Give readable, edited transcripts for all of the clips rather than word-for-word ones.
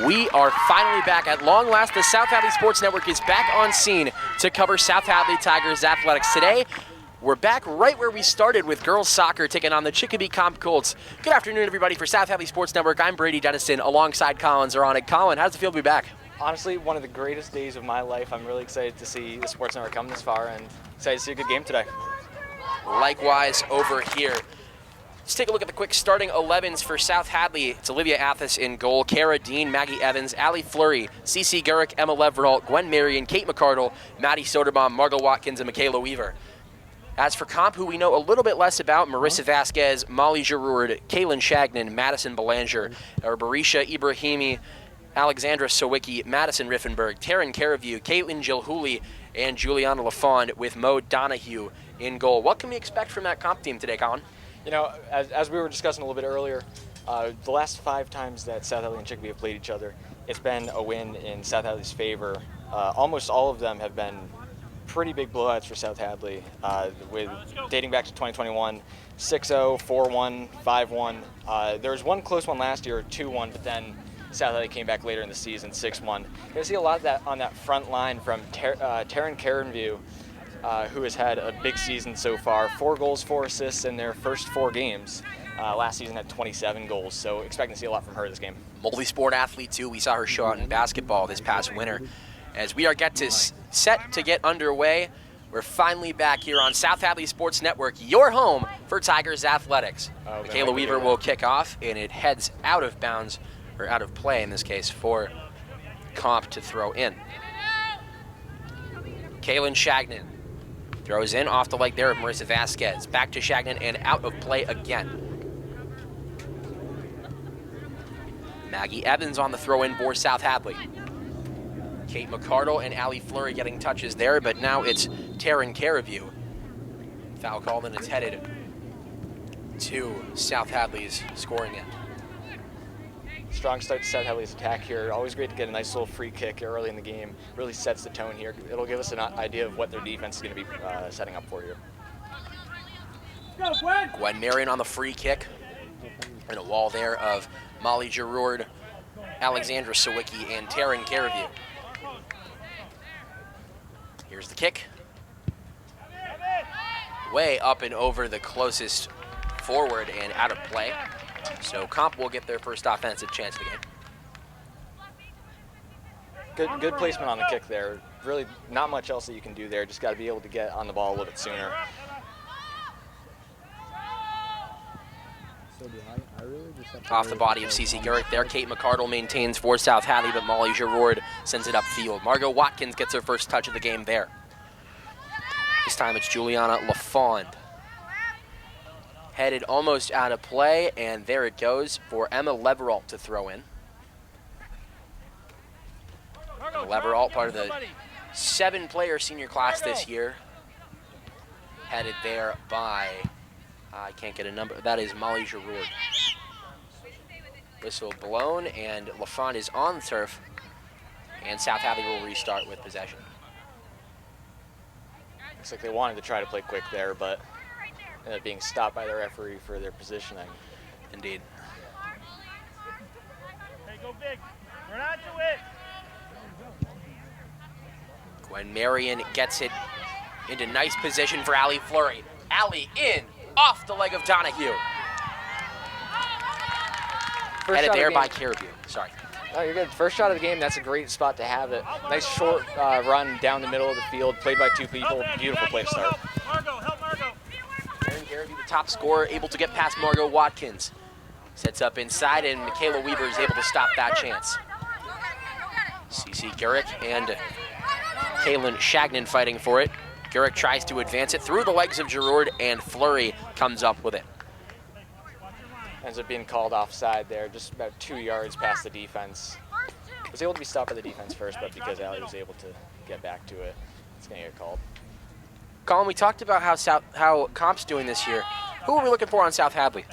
We are finally back. At long last, the South Hadley Sports Network is back on scene to cover South Hadley Tigers athletics. Today, we're back right where we started with girls soccer taking on the Chicopee Comp Colts. Good afternoon, everybody. For South Hadley Sports Network, I'm Brady Dennison alongside Colin Zaronic. Colin, how does it feel to be back? Honestly, one of the greatest days of my life. I'm really excited to see the Sports Network come this far and excited to see a good game today. Likewise over here. Let's take a look at the quick starting 11s for South Hadley. It's Olivia Athas in goal, Cara Dean, Maggie Evans, Allie Fleury, Cece Gurick, Emma Leveralt, Gwen Marion, Kate McCardle, Maddie Soderbaum, Margot Watkins, and Michaela Weaver. As for Comp, who we know a little bit less about, Marissa Vasquez, Molly Giroud, Kaylin Shagnon, Madison Belanger, Barisha Ibrahimi, Alexandra Sawicki, Madison Riffenberg, Taryn Caraview, Caitlin Gilhooly, and Juliana LaFond with Mo Donahue in goal. What can we expect from that Comp team today, Colin? You know, as we were discussing a little bit earlier, the last 5 times that South Hadley and Chicopee have played each other, it's been a win in South Hadley's favor. Almost all of them have been pretty big blowouts for South Hadley, with dating back to 2021, 6-0, 4-1, 5-1. There was one close one last year, 2-1, but then South Hadley came back later in the season, 6-1. You're going to see a lot of that on that front line from Taryn Caranview, who has had a big season so far. 4 goals, 4 assists in their first 4 games. Last season had 27 goals, so expecting to see a lot from her this game. Multi-sport athlete, too. We saw her show out in basketball this past winter. As we are set to get underway, we're finally back here on South Hadley Sports Network, your home for Tigers athletics. Michaela Weaver will kick off, and it heads out of bounds, or out of play in this case, for Comp to throw in. Kaylin Shagnon throws in off the leg there of Marissa Vasquez. Back to Shagnon and out of play again. Maggie Evans on the throw-in for South Hadley. Kate McCardle and Allie Fleury getting touches there, but now it's Taryn Caraview. Foul called and it's headed to South Hadley's scoring end. Strong start to South Hadley's attack here. Always great to get a nice little free kick early in the game. Really sets the tone here. It'll give us an idea of what their defense is going to be setting up for you. Gwen Marion on the free kick. And a wall there of Molly Giroud, Alexandra Sawicki, and Taryn Caraview. Here's the kick. Way up and over the closest forward and out of play. So Comp will get their first offensive chance of the game. Good placement on the kick there. Really not much else that you can do there. Just got to be able to get on the ball a little bit sooner. Off the body of Cece Gurick there. Kate McCardle maintains for South Hadley, but Molly Giroud sends it upfield. Margot Watkins gets her first touch of the game there. This time it's Juliana LaFond. Headed almost out of play, and there it goes for Emma Leveralt to throw in. Leveralt, part of the 7-player senior class this year. Headed there by, I can't get a number, that is Molly Giroud. Whistle blown, and LaFond is on the turf, and South Hadley will restart with possession. Looks like they wanted to try to play quick there, but ended up being stopped by the referee for their positioning. Indeed. Hey, go big. We're not to it. Gwen Marion gets it into nice position for Allie Fleury. Allie in, off the leg of Donahue. Headed there by Caraview. Sorry. Oh, you're good. First shot of the game, that's a great spot to have it. Nice short run down the middle of the field, played by 2 people. Beautiful play to start. Margot, help Margot. Taryn Caraview, the top scorer, able to get past Margot Watkins. Sets up inside, and Michaela Weaver is able to stop that chance. Cece Gurick and Kaylin Shagnon fighting for it. Gurick tries to advance it through the legs of Giroud, and Fleury comes up with it. Ends up being called offside there, just about 2 yards past the defense. Was able to be stopped by the defense first, but because Allie was able to get back to it, it's going to get called. Colin, we talked about how Comp's doing this year. Who are we looking for on South Hadley?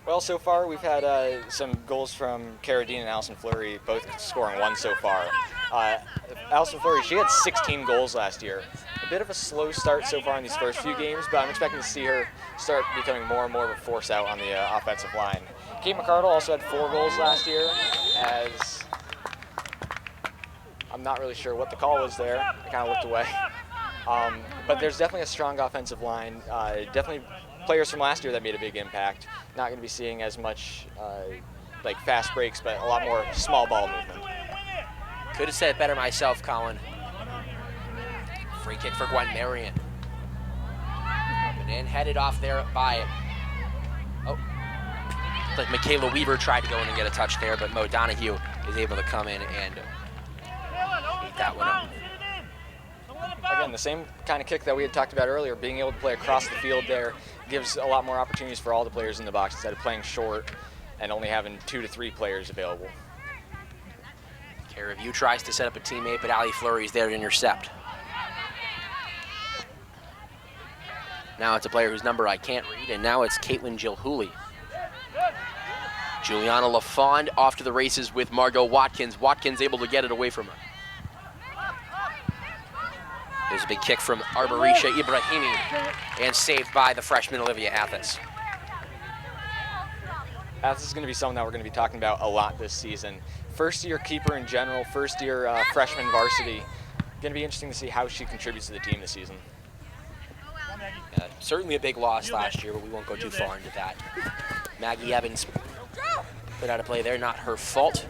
Well, so far we've had some goals from Cara Dean and Allison Fleury, both scoring 1 so far. Allison Fleury, she had 16 goals last year. A bit of a slow start so far in these first few games, but I'm expecting to see her start becoming more and more of a force out on the offensive line. Kate McCardle also had 4 goals last year, as I'm not really sure what the call was there. I kind of looked away. But there's definitely a strong offensive line. Definitely players from last year that made a big impact. Not going to be seeing as much like fast breaks, but a lot more small ball movement. Could have said it better myself, Colin. Free kick for Gwen Marion. And headed off there by, like Michaela Weaver tried to go in and get a touch there, but Mo Donahue is able to come in and beat that one up. Again, the same kind of kick that we had talked about earlier, being able to play across the field there gives a lot more opportunities for all the players in the box instead of playing short and only having 2 to 3 players available. Care of You tries to set up a teammate, but Ali Fleury is there to intercept. Now it's a player whose number I can't read, and now it's Caitlin Gilhooly. Juliana LaFond off to the races with Margot Watkins. Watkins able to get it away from her. There's a big kick from Arborisha Ibrahimi, and saved by the freshman Olivia Athas. Athas is going to be someone that we're going to be talking about a lot this season. First-year keeper in general, first-year freshman varsity. Going to be interesting to see how she contributes to the team this season. Certainly a big loss last year, but we won't go too far into that. Maggie Evans put out a play there, not her fault.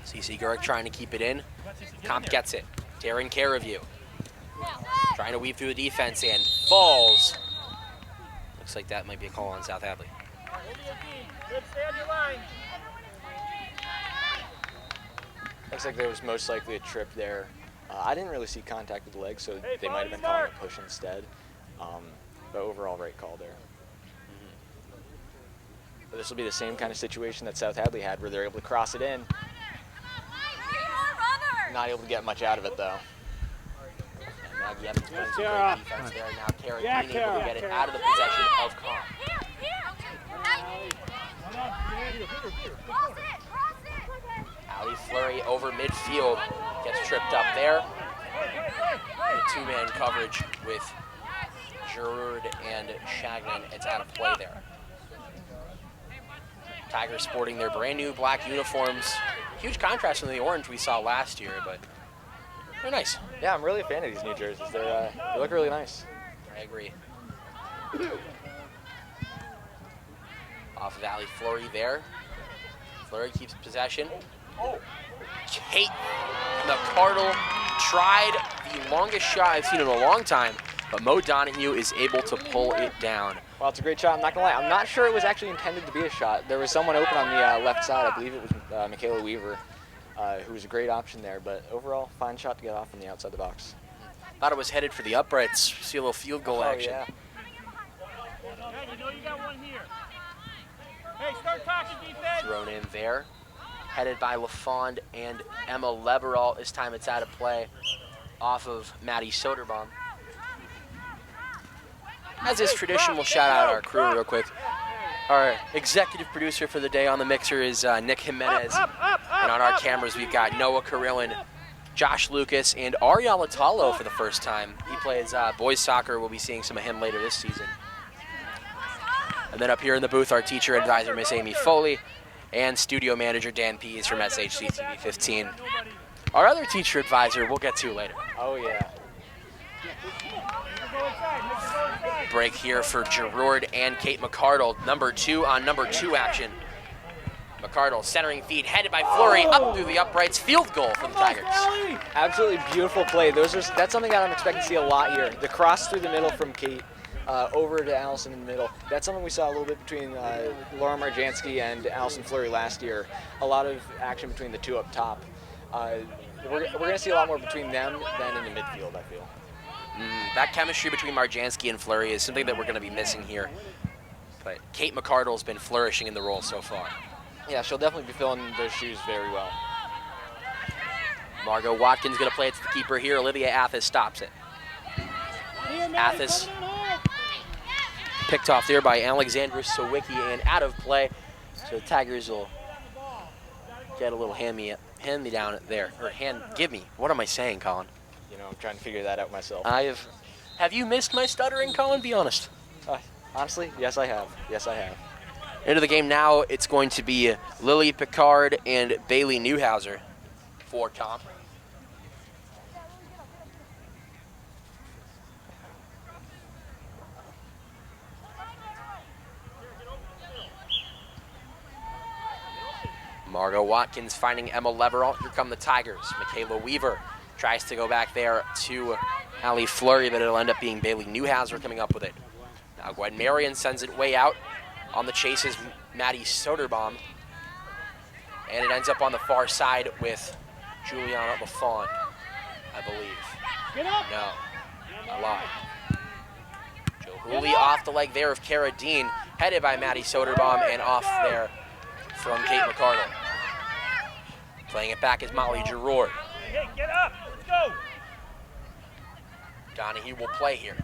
CC Gurk trying to keep it in. Comp gets it. Darren Care of You. Trying to weave through the defense and falls. Looks like that might be a call on South Hadley. Looks like there was most likely a trip there. I didn't really see contact with the leg, so they might have been calling a push instead. But overall, right call there. But this will be the same kind of situation that South Hadley had, where they're able to cross it in. Not able to get much out of it, though. And Maggie Evans putting some great defense there. Now Kara Green able to get it out of the possession of Comp. Ali Fleury over midfield, gets tripped up there. And a 2-man coverage with Giroud and Shagnon. It's out of play there. Tigers sporting their brand new black uniforms. Huge contrast from the orange we saw last year, but they're nice. Yeah, I'm really a fan of these new jerseys. They look really nice. I agree. Off of Ali Fleury there. Fleury keeps possession. Kate McCardle tried the longest shot I've seen in a long time, but Mo Donahue is able to pull it down. Well, it's a great shot. I'm not going to lie. I'm not sure it was actually intended to be a shot. There was someone open on the left side. I believe it was Michaela Weaver, who was a great option there. But overall, fine shot to get off from the outside the box. Thought it was headed for the uprights. See a little field goal action. Yeah. Hey, you know you got one here. Hey, start talking defense. Thrown in there. Headed by LaFond and Emma Leberall. This time it's out of play off of Maddie Soderbaum. As is tradition, we'll shout out our crew real quick. Our executive producer for the day on the mixer is Nick Jimenez. And on our cameras, we've got Noah Carillon, Josh Lucas, and Ariel Atalo for the first time. He plays boys soccer. We'll be seeing some of him later this season. And then up here in the booth, our teacher advisor, Miss Amy Foley, and studio manager Dan Pease from SHC TV 15. Our other teacher advisor we'll get to later. Oh, yeah. Break here for Giroud and Kate McCardle. Number 2 on number 2 action. McCardle centering feed, headed by Fleury, up through the uprights. Field goal for the Tigers. Absolutely beautiful play. That's something that I'm expecting to see a lot here. The cross through the middle from Kate over to Allison in the middle. That's something we saw a little bit between Laura Marjansky and Allison Fleury last year. A lot of action between the two up top. We're going to see a lot more between them than in the midfield, I feel. That chemistry between Marjansky and Fleury is something that we're going to be missing here. But Kate McCardle's been flourishing in the role so far. Yeah, she'll definitely be filling those shoes very well. Margot Watkins going to play it to the keeper here. Olivia Athas stops it. Athas picked off there by Alexandra Sawicki and out of play. So the Tigers will get a little hand me down there. Or give me. What am I saying, Colin? You know, I'm trying to figure that out myself. Have you missed my stuttering, Colin? Be honest. Honestly, yes, I have. Yes, I have. Into the game now, it's going to be Lily Picard and Bailey Newhauser for Comp. Margot Watkins finding Emma Leverall. Here come the Tigers. Michaela Weaver tries to go back there to Allie Fleury, but it'll end up being Bailey Newhouser coming up with it. Now Gwen Marion sends it way out. On the chase is Maddie Soderbaum. And it ends up on the far side with Juliana LaFawn, I believe. Get up. No, I lied. Joe Hooley off the leg there of Cara Dean, headed by Maddie Soderbaum, and off there from Kate McCardle. Playing it back is Molly Giroux. Hey, get up. Let's go. Donahue will play here.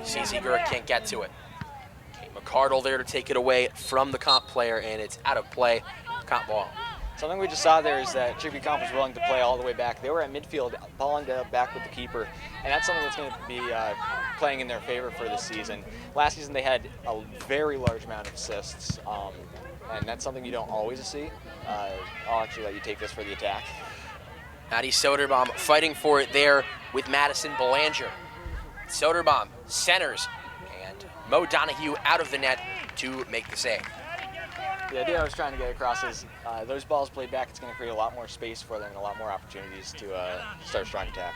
CC Gurk can't get to it. Kate McCardle there to take it away from the Comp player, and it's out of play. Comp ball. Something we just saw there is that Chicopee Comp was willing to play all the way back. They were at midfield, ball ended up back with the keeper, and that's something that's going to be playing in their favor for this season. Last season they had a very large amount of assists, and that's something you don't always see. I'll actually let you take this for the attack. Maddie Soderbaum fighting for it there with Madison Belanger. Soderbaum centers, and Mo Donahue out of the net to make the save. The idea I was trying to get across is those balls played back, it's going to create a lot more space for them and a lot more opportunities to start a strong attack.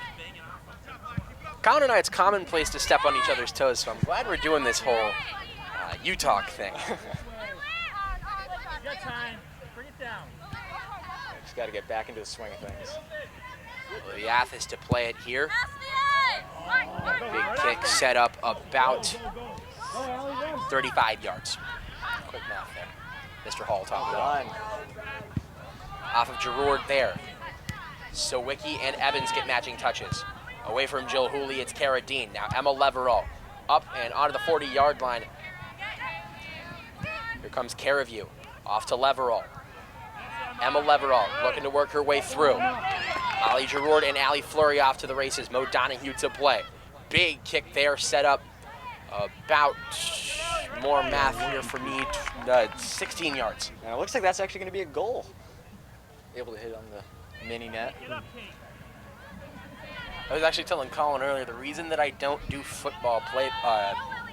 Colin and I, it's commonplace to step on each other's toes, so I'm glad we're doing this whole you talk thing. Got time. Bring it down. Just got to get back into the swing of things. Olivia Athis to play it here. Big kick set up about 35 yards. Quick math there. Mr. Hall talking about. Off of Giroux there. So Wicki and Evans get matching touches. Away from Jill Hooley, it's Cara Dean. Now Emma Leverall up and onto the 40-yard line. Here comes Caraview. Off to Leverall. Emma Leverall looking to work her way through. Molly Giroux and Allie Fleury off to the races. Mo Donahue to play. Big kick there, set up about, more math here for me, 16 yards. And it looks like that's actually going to be a goal. Able to hit on the mini net. I was actually telling Colin earlier, the reason that I don't do football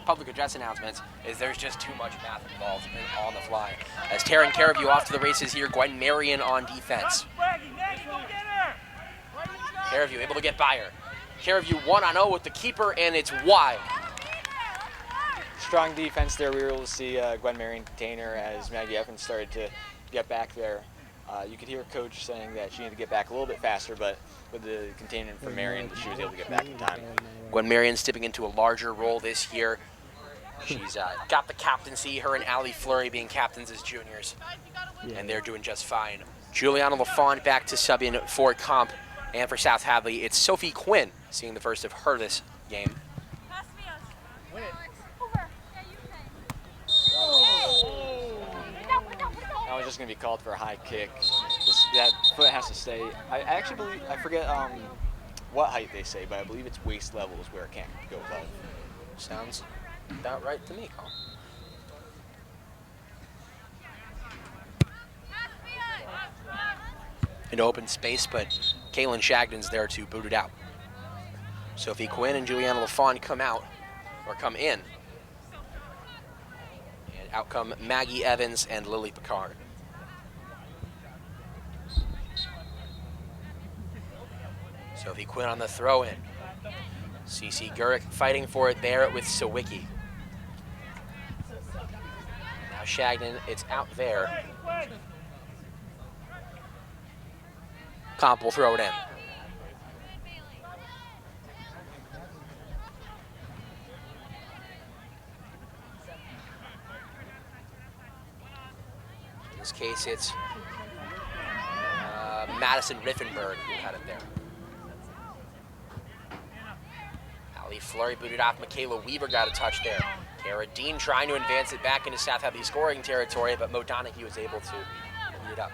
public address announcements is there's just too much math involved on the fly. As Taryn Caraview off to the races here, Gwen Marion on defense. Caraview able to get by her. Caraview 1-on-0 with the keeper, and it's wide. Strong defense there. We were able to see Gwen Marion contain her as Maggie Evans started to get back there. You could hear Coach saying that she needed to get back a little bit faster, but with the containment for Marion, she was able to get back in time. Gwen Marion stepping into a larger role this year. She's got the captaincy, her and Allie Fleury being captains as juniors, and they're doing just fine. Juliana LaFawn back to sub in for Comp, and for South Hadley, it's Sophie Quinn seeing the first of her this game. That was just going to be called for a high kick. That foot has to stay. I actually believe, I forget what height they say, but I believe it's waist level is where it can't go above. Sounds about right to me, Colin. An open space, but Kaylin Shagdon's there to boot it out. Sophie Quinn and Juliana LaFawn come out, or come in. And out come Maggie Evans and Lily Picard. Sophie Quinn on the throw-in. CC Gurk fighting for it there with Sawicki. Now Shagnon, it's out there. Comp will throw it in. In this case, it's Madison Riffenberg who had it there. Allie Fleury booted off. Michaela Weaver got a touch there. Cara Dean trying to advance it back into South Hadley scoring territory, but Mo Donahue was able to beat it up.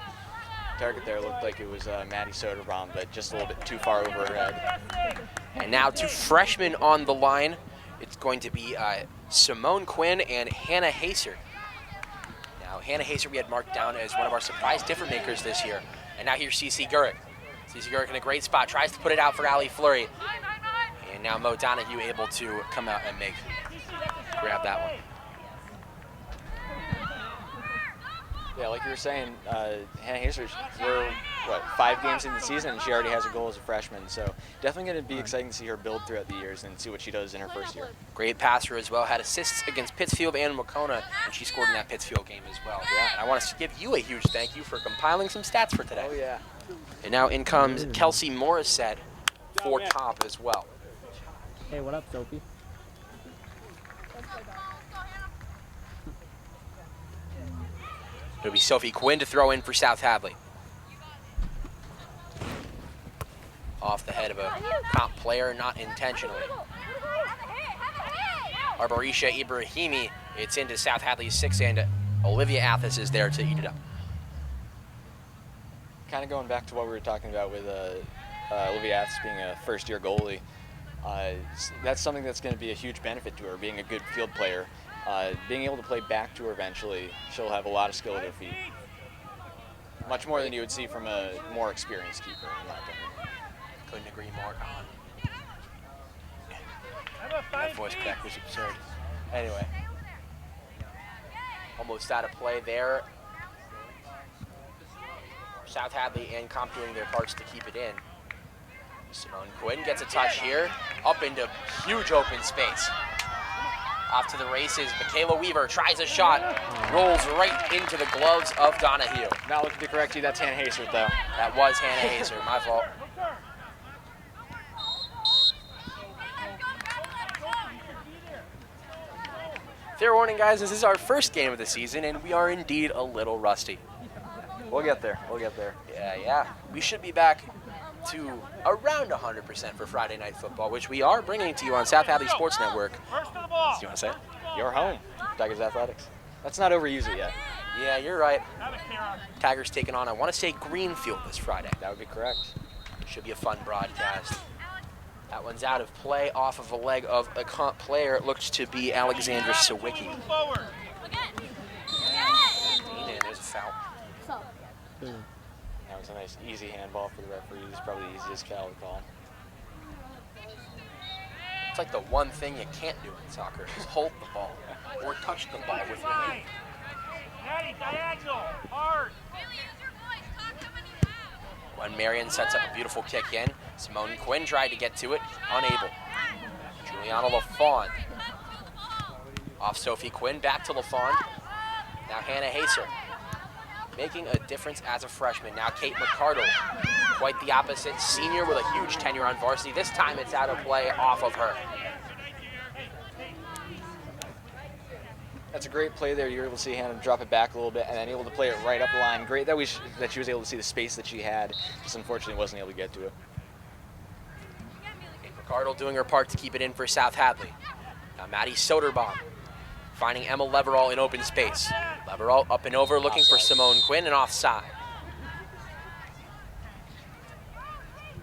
Target there looked like it was Maddie Soderbaum, but just a little bit too far over her head. And now two freshmen on the line. It's going to be Simone Quinn and Hannah Haser. Now Hannah Hazer we had marked down as one of our surprise difference makers this year. And now here's CC Gurrick. CC Gurrick in a great spot, tries to put it out for Allie Fleury. And now Mo Donahue able to come out and grab that one. Yeah, like you were saying, Hannah Hazer, we're, 5 games into the season, and she already has a goal as a freshman. So definitely going to be exciting to see her build throughout the years and see what she does in her first year. Great passer as well. Had assists against Pittsfield and Wacona, and she scored in that Pittsfield game as well. Yeah, and I want to give you a huge thank you for compiling some stats for today. Oh, yeah. And now in comes Kelsey Morissette for top as well. Hey, what up, Sophie? It'll be Sophie Quinn to throw in for South Hadley. Off the head of a comp player, not intentionally. Arborisha Ibrahimi, it's into South Hadley's 6, and Olivia Athos is there to eat it up. Kind of going back to what we were talking about with Olivia Athos being a first-year goalie, that's something that's going to be a huge benefit to her, being a good field player. Being able to play back to her eventually, she'll have a lot of skill at her feet. Much more than you would see from a more experienced keeper, in my opinion. Couldn't agree more, Colin. That voice crack was absurd. Anyway. Almost out of play there. South Hadley and Comp doing their parts to keep it in. Simone Quinn gets a touch here, up into huge open space. Off to the races, Michaela Weaver tries a shot, rolls right into the gloves of Donahue. Not looking to correct you, that's Hannah Hazer, though. That was Hannah Hazer, my fault. Fair warning, guys, this is our first game of the season, and we are indeed a little rusty. We'll get there, we'll get there. Yeah. We should be back to around 100% for Friday Night Football, which we are bringing to you on South Hadley Sports Network. First to the ball. Do you want to say it? You're home, Tigers Athletics. Let's not overuse it yet. Yeah, you're right. Have it, Karen. Tigers taking on, I want to say, Greenfield this Friday. That would be correct. Should be a fun broadcast. That one's out of play off of a leg of a comp player. It looks to be Alexandra Sawicki. Move forward. And there's a foul. That was a nice, easy handball for the referees. Probably the easiest foul to call. It's like the one thing you can't do in soccer is hold the ball or touch the ball with your hand. Natty, diagonal, hard. When Marion sets up a beautiful kick in, Simone Quinn tried to get to it, unable. Juliana LaFawn. Off Sophie Quinn, back to LaFawn. Now Hannah Hazer. Making a difference as a freshman. Now Kate McCardle, quite the opposite. Senior with a huge tenure on varsity. This time it's out of play off of her. That's a great play there. You're able to see Hannah drop it back a little bit and then able to play it right up the line. Great that she was able to see the space that she had. Just unfortunately wasn't able to get to it. Kate McCardle doing her part to keep it in for South Hadley. Now Maddie Soderbaum finding Emma Leverall in open space. Leverall up and over looking for Simone Quinn and offside.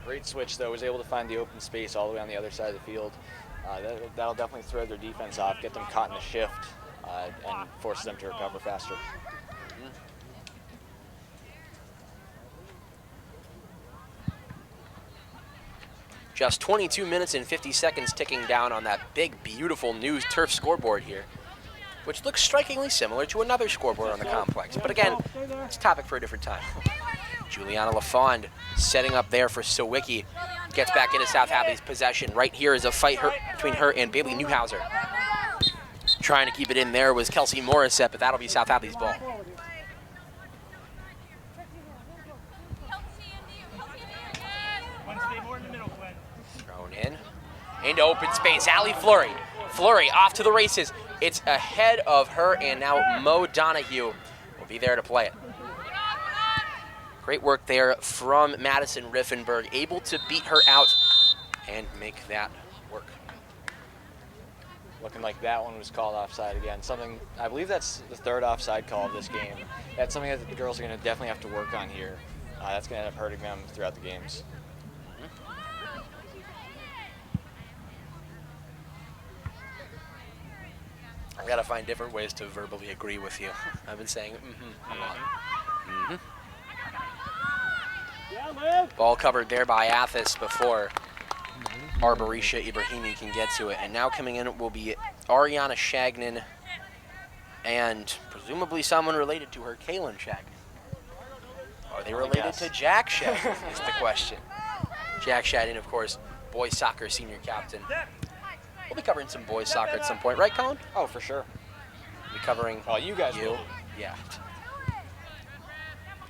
Great switch though, was able to find the open space all the way on the other side of the field. That'll definitely throw their defense off, get them caught in the shift, and force them to recover faster. Just 22 minutes and 50 seconds ticking down on that big, beautiful new turf scoreboard here, which looks strikingly similar to another scoreboard on the complex. But again, it's a topic for a different time. Juliana LaFond setting up there for Sawicki. Gets back into South Hadley's possession. Right here is a fight between her and Bailey Newhouser. Trying to keep it in there was Kelsey Morissette, but that'll be South Hadley's ball. Thrown in. Into open space, Allie Fleury. Fleury off to the races. It's ahead of her, and now Mo Donahue will be there to play it. Great work there from Madison Riffenberg, able to beat her out and make that work. Looking like that one was called offside again. Something, I believe that's the third offside call of this game. That's something that the girls are going to definitely have to work on here. That's going to end up hurting them throughout the games. gotta find different ways to verbally agree with you. I've been saying a lot. Yeah, Liv. Ball covered there by Athos before Arboretia Ibrahimi can get to it. And now coming in will be Ariana Shagnon and presumably someone related to her, Kaylin Shagnon. Are they related to Jack Shagnon is the question. Jack Shagnon, of course, boys soccer senior captain. We'll be covering some boys soccer at some point, right, Colin? Oh, for sure. We'll be covering You guys will. Yeah.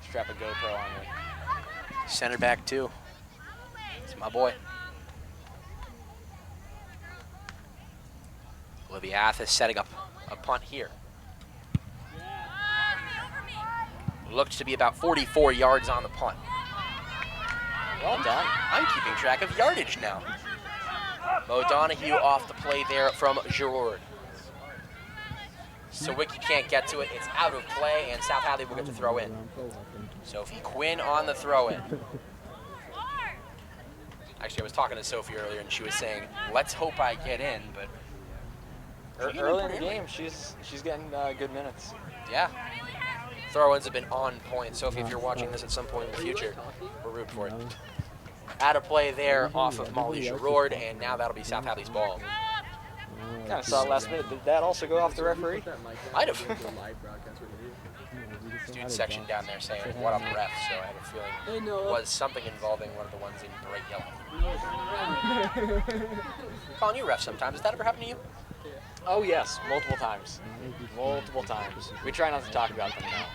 Strap a GoPro on me. Center back, too. It's my boy. Olivia Athos setting up a punt here. Looked to be about 44 yards on the punt. Well done. I'm keeping track of yardage now. Mo Donahue off the play there from Giroud. So Wiki can't get to it. It's out of play, and South Hadley will get to throw in. Sophie Quinn on the throw-in. Actually, I was talking to Sophie earlier, and she was saying, let's hope I get in, but... Early in the game, she's getting good minutes. Yeah. Throw-ins have been on point. Sophie, if you're watching this at some point in the future, we're rooting for it. Out of play there off of Molly Giroud, and now that'll be South Hadley's ball. Kind of saw it last minute. Did that also go off the referee? Might have. Student section down there saying, what up, ref? So I have a feeling it was something involving one of the ones in bright yellow. Colin, you ref sometimes. Does that ever happen to you? Oh, yes. Multiple times. Multiple times. We try not to talk about them now.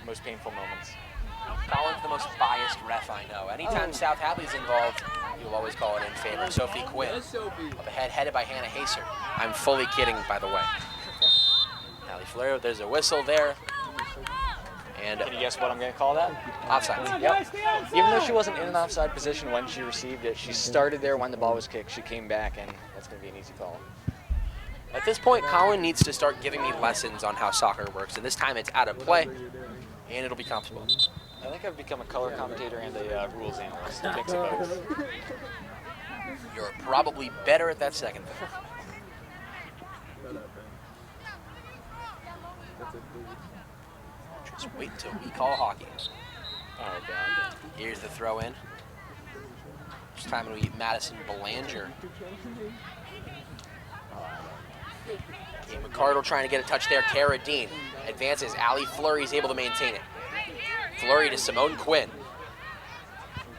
Most painful moments. Colin's the most biased ref I know. Anytime South Hadley's involved, you'll always call it in favor. Sophie Quinn, up ahead, headed by Hannah Haser. I'm fully kidding, by the way. Allie Fleur, there's a whistle there. And Can you guess what I'm going to call that? offside. Yep. Even though she wasn't in an offside position when she received it, she started there when the ball was kicked. She came back, and that's going to be an easy call. At this point, Colin needs to start giving me lessons on how soccer works. And this time it's out of play, and it'll be comfortable. I think I've become a color commentator and a rules analyst. A mix of both. You're probably better at that second. Just wait until we call hockey. Oh, God. Here's the throw in. This time it'll be Madison Belanger. Kate McCardle trying to get a touch there. Cara Dean advances. Allie Fleury's able to maintain it. Fleury to Simone Quinn.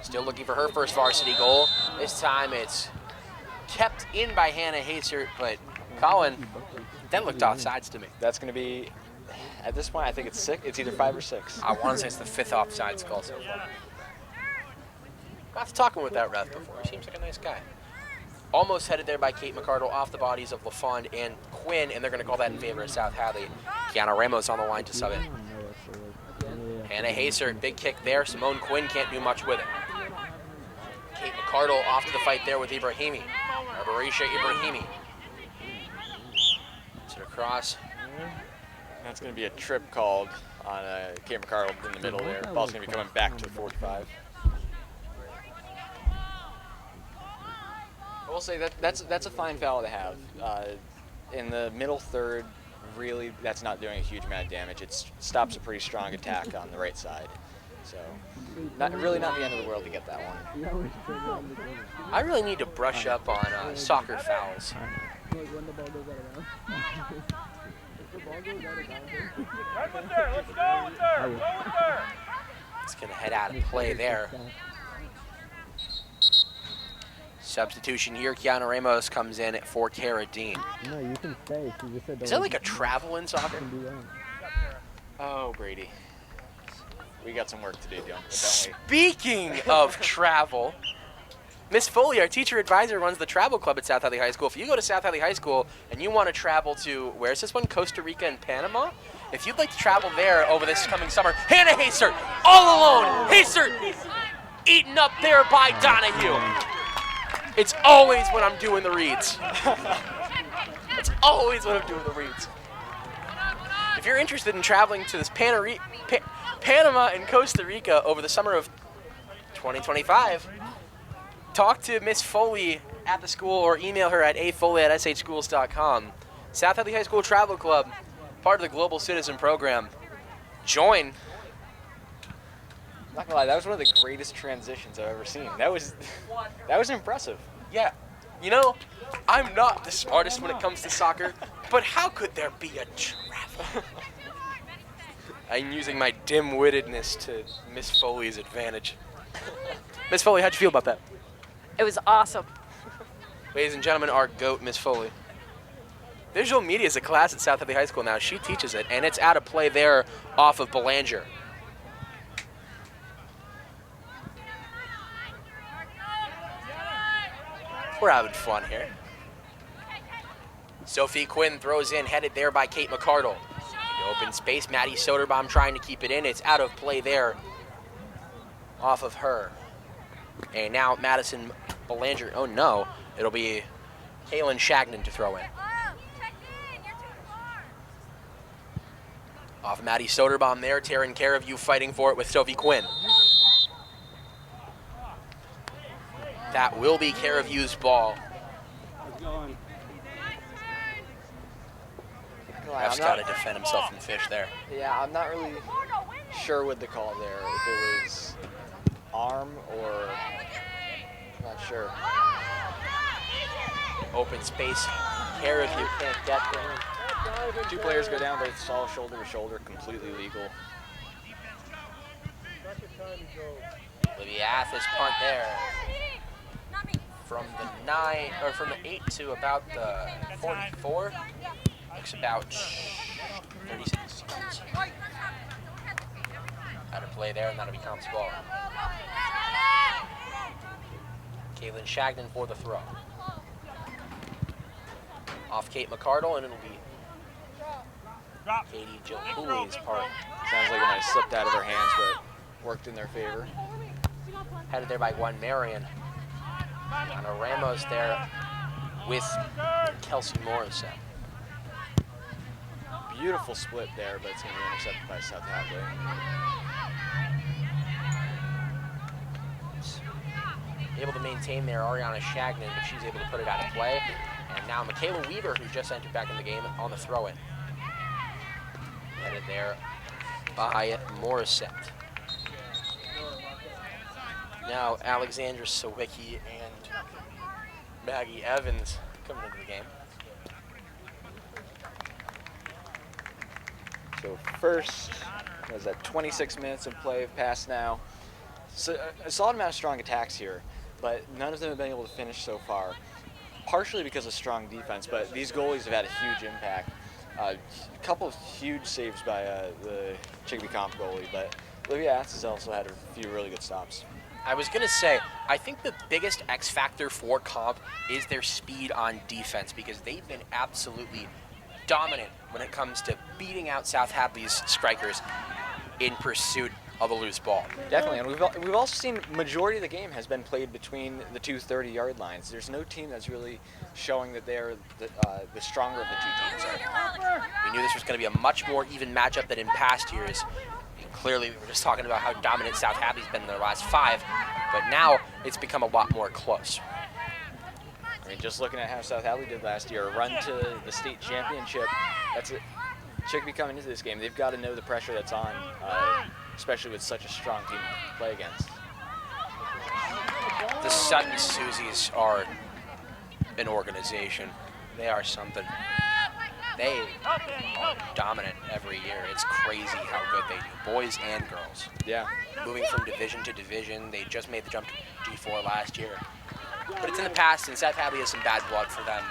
Still looking for her first varsity goal. This time it's kept in by Hannah Haser, but Colin, that looked offsides to me. That's going to be, at this point, I think it's 6. It's either 5 or 6. I want to say it's the 5th offsides call so far. I've talking with that ref before. He seems like a nice guy. Almost headed there by Kate McCardle off the bodies of LaFond and Quinn, and they're going to call that in favor of South Hadley. Kiana Ramos on the line to sub in. Hannah Haser, big kick there. Simone Quinn can't do much with it. Kate McCardle off to the fight there with Ibrahimi. Arboretia Ibrahimi. To the cross. That's going to be a trip called on Kate McCardle in the middle there. Ball's going to be coming back to the 45. I will say that's a fine foul to have. In the middle third, really, that's not doing a huge amount of damage. It stops a pretty strong attack on the right side. So, really not the end of the world to get that one. I really need to brush up on soccer fouls. Right with her. Let's go with her. Go with her. It's going to head out of play there. Substitution here. Kiana Ramos comes in for Cara Dean. No, you can stay. She just said Is that like a travel in soccer? Oh, Brady. We got some work to do, don't we? Speaking of travel, Miss Foley, our teacher advisor, runs the travel club at South Hadley High School. If you go to South Hadley High School and you want to travel to, where's this one? Costa Rica and Panama? If you'd like to travel there over this coming summer, Hannah Haser, all alone. Haser, eaten up there by Donahue. It's always when I'm doing the reads. It's always when I'm doing the reads. If you're interested in traveling to this Panama and Costa Rica over the summer of 2025, talk to Miss Foley at the school or email her at afoley@shschools.com. South Hadley High School Travel Club, part of the Global Citizen Program. Join. I'm not gonna lie, that was one of the greatest transitions I've ever seen. That was impressive. Yeah, you know, I'm not the smartest when it comes to soccer, but how could there be a travel? I'm using my dim-wittedness to Miss Foley's advantage. Miss Foley, how'd you feel about that? It was awesome. Ladies and gentlemen, our GOAT, Miss Foley. Visual media is a class at South Hadley High School now. She teaches it, and it's out of play there off of Belanger. We're having fun here. Sophie Quinn throws in, headed there by Kate McCardle. Into open space, Maddie Soderbaum trying to keep it in. It's out of play there off of her. And now Madison Belanger, oh no, it'll be Kaylin Shagnon to throw in. Off Maddie Soderbaum there, Taryn Caraview fighting for it with Sophie Quinn. That will be Caraview's ball. Ref's got to defend himself from Fish there. Yeah, I'm not really sure what the call there. If it was arm or not sure. Open space. Caraview can't get there. Two players go down, but it's all shoulder to shoulder, completely legal. Olivia Athis punt there. From the 9 or from the 8 to about the 44. Looks about 36 seconds. Out of play there, and that'll be Comp's ball. Kaylin Shagnon for the throw. Off Kate McCardle, and it'll be Katie Jill Cooley's part. Sounds like it might have slipped out of her hands, but worked in their favor. Headed there by Gwen Marion. Anna Ramos there with Kelsey Morrison. Beautiful split there, but it's going to be intercepted by South Hadley. Able to maintain there, Ariana Shagnon, but she's able to put it out of play. And now Michaela Weaver, who just entered back in the game, on the throw-in. Headed there by Morissette. Now Alexandra Sawicki and Maggie Evans coming into the game. So first, what is that, 26 minutes of play have passed now. So a solid amount of strong attacks here, but none of them have been able to finish so far. Partially because of strong defense, but these goalies have had a huge impact. A couple of huge saves by the Chicopee Comp goalie, but Olivia Aths has also had a few really good stops. I was going to say, I think the biggest X factor for Comp is their speed on defense, because they've been absolutely dominant when it comes to beating out South Hadley's strikers in pursuit of a loose ball. Definitely, and we've also seen majority of the game has been played between the two 30-yard lines. There's no team that's really showing that they're the stronger of the two teams. We knew this was going to be a much more even matchup than in past years. And clearly, we were just talking about how dominant South Hadley's been in their last 5, but now it's become a lot more close. I mean, just looking at how South Hadley did last year, a run to the state championship, that's it. Chicopee coming into this game, they've got to know the pressure that's on, especially with such a strong team to play against. The Sutton Susies are an organization. They are something. They are dominant every year. It's crazy how good they do, boys and girls. Yeah. Moving from division to division. They just made the jump to D4 last year. But it's in the past, and South Hadley has some bad blood for them